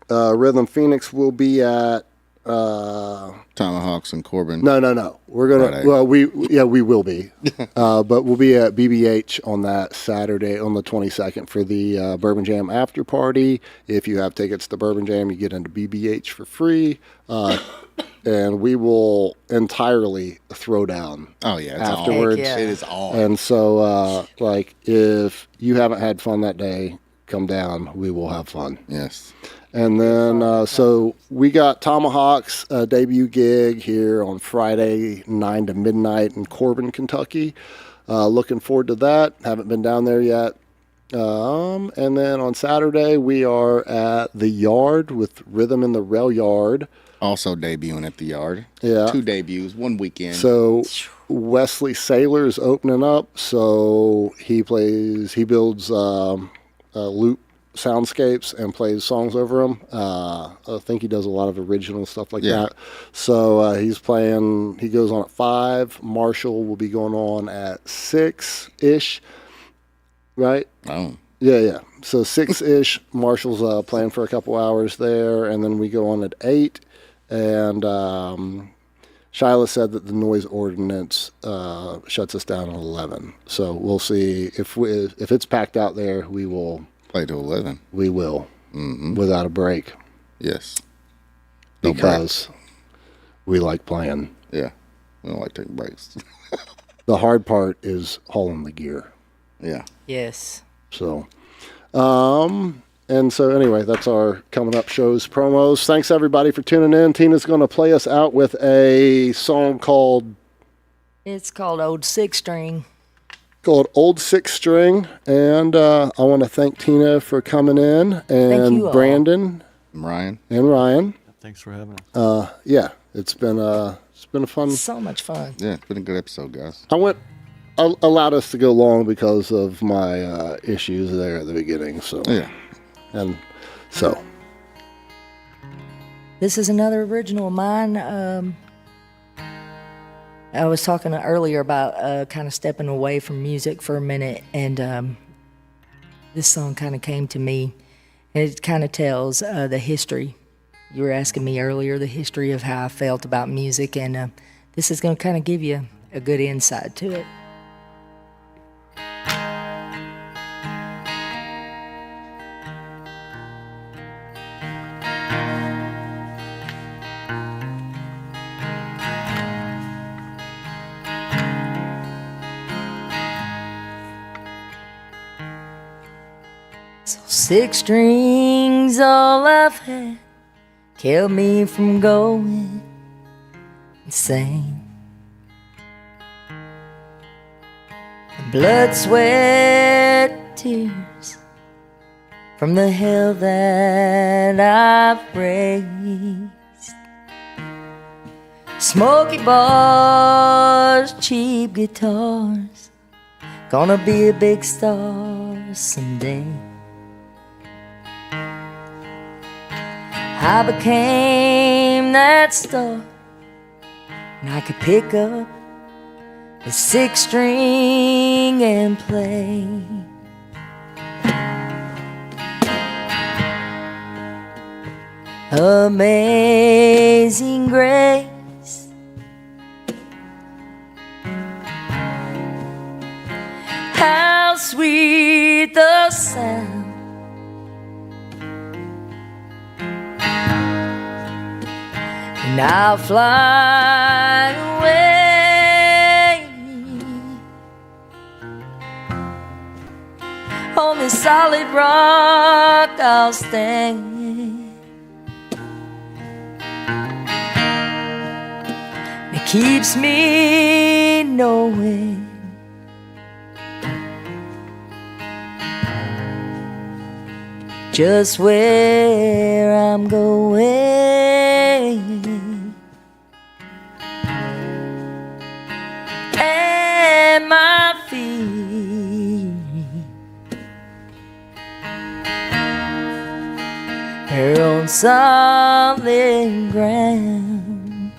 Rhythm Phoenix will be at Tomahawks and Corbin. No. We're gonna. Friday. Well, we will be, but we'll be at BBH on that Saturday on the 22nd for the Bourbon Jam after party. If you have tickets to Bourbon Jam, you get into BBH for free, and we will entirely throw down. Oh yeah, it's afterwards. Heck yeah. It is all. And so, like, if you haven't had fun that day, come down. We will have fun. Yes. And then, so we got Tomahawk's debut gig here on Friday, 9 to midnight in Corbin, Kentucky. Looking forward to that. Haven't been down there yet. And then on Saturday, we are at the Yard with Rhythm in the Rail Yard. Also debuting at the Yard. Yeah. 2 debuts, 1 weekend. So Wesley Saylor's opening up. So he builds loop soundscapes and plays songs over them. I think he does a lot of original stuff like that. So he's playing. He goes on at 5. Marshall will be going on at 6-ish. Right? Oh. Yeah. So 6-ish. Marshall's playing for a couple hours there, and then we go on at 8. And Shyla said that the noise ordinance shuts us down at 11. So we'll see if it's packed out there. We will. Play till 11. We will, without a break, Yes. No because we like playing. Yeah. We don't like taking breaks. The hard part is hauling the gear. Yeah. Yes. So, and so anyway, that's our coming up shows promos. Thanks everybody for tuning in. Tina's going to play us out with a song called It's called Old Six String. Old Six String, and I want to thank Tina for coming in, and you all. Brandon Ryan. and Ryan. Thanks for having us. Yeah, it's been a fun. So much fun. Yeah, it's been a good episode, guys. I allowed us to go long because of my issues there at the beginning. So Yeah. and so This is another original of mine. I was talking earlier about kind of stepping away from music for a minute, and this song kind of came to me. And it kind of tells the history. You were asking me earlier the history of how I felt about music, and this is going to kind of give you a good insight to it. So 6 strings all I've had kept me from going insane. Blood, sweat, tears from the hell that I've raised. Smoky bars, cheap guitars, gonna be a big star someday. I became that star, and I could pick up the 6 string and play. Amazing grace, how sweet the sound. And I'll fly away on this solid rock. I'll stand. It keeps me knowing just where I'm going. And my feet are on solid ground.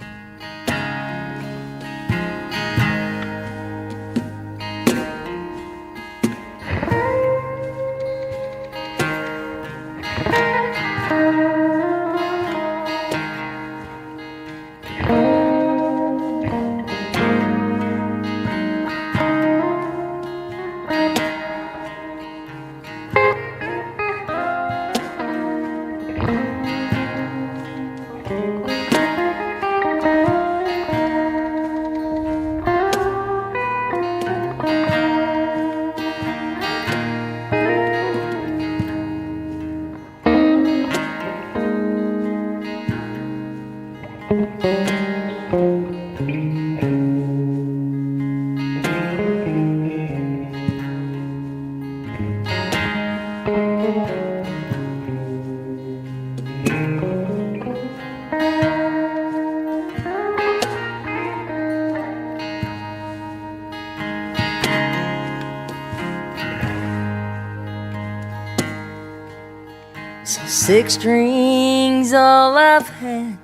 6 strings all I've had.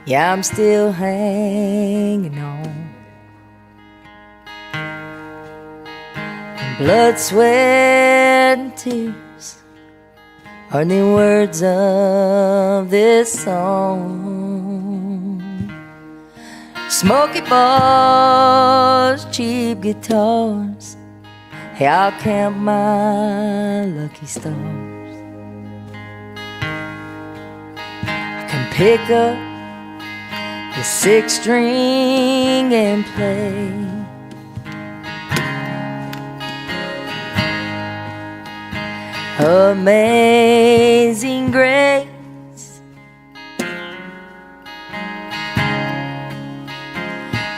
Yeah, I'm still hanging on. And blood, sweat, and tears are the words of this song. Smoky bars, cheap guitars. Hey, I'll count my lucky stars. I can pick up the 6 string and play. Amazing grace,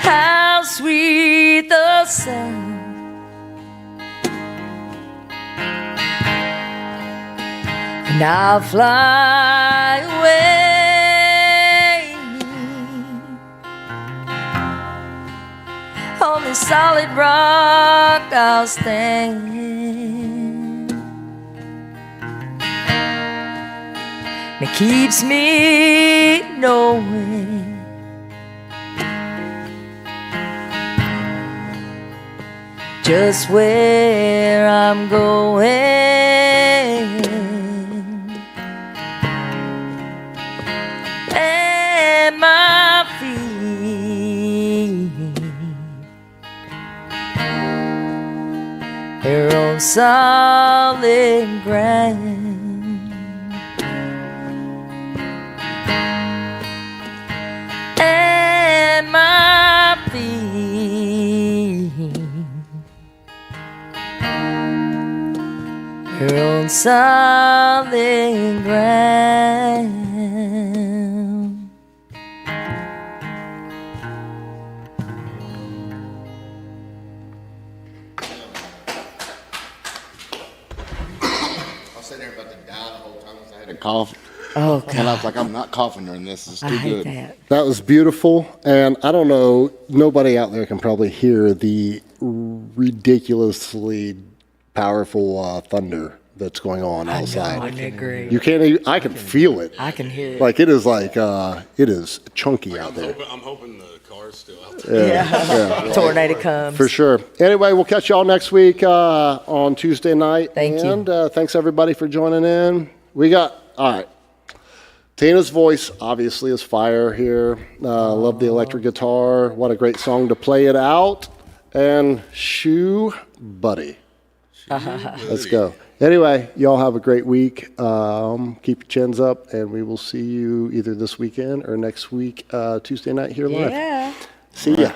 how sweet the sound. And I'll fly away. On the solid rock I'll stand. And it keeps me knowing just where I'm going. And my feet, they're on solid ground. And my feet, they're on solid ground. I was sitting there about to die the whole time because I had a cough. Oh, God. And I was like, I'm not coughing during this. It's too I hate good. that. That was beautiful, and I don't know, nobody out there can probably hear the ridiculously powerful thunder that's going on outside. Isn't it great? You can't even, I can feel it. I can hear it. Like it is it is chunky out there. I'm hoping the car's still out there. Yeah. Tornado comes. For sure. Anyway, we'll catch y'all next week on Tuesday night. Thank you. And thanks everybody for joining in. All right. Tina's voice obviously is fire here. Love the electric guitar. What a great song to play it out. And Shoe Buddy. Let's go. Anyway, y'all have a great week. Keep your chins up, and we will see you either this weekend or next week, Tuesday night here live. Yeah. See ya.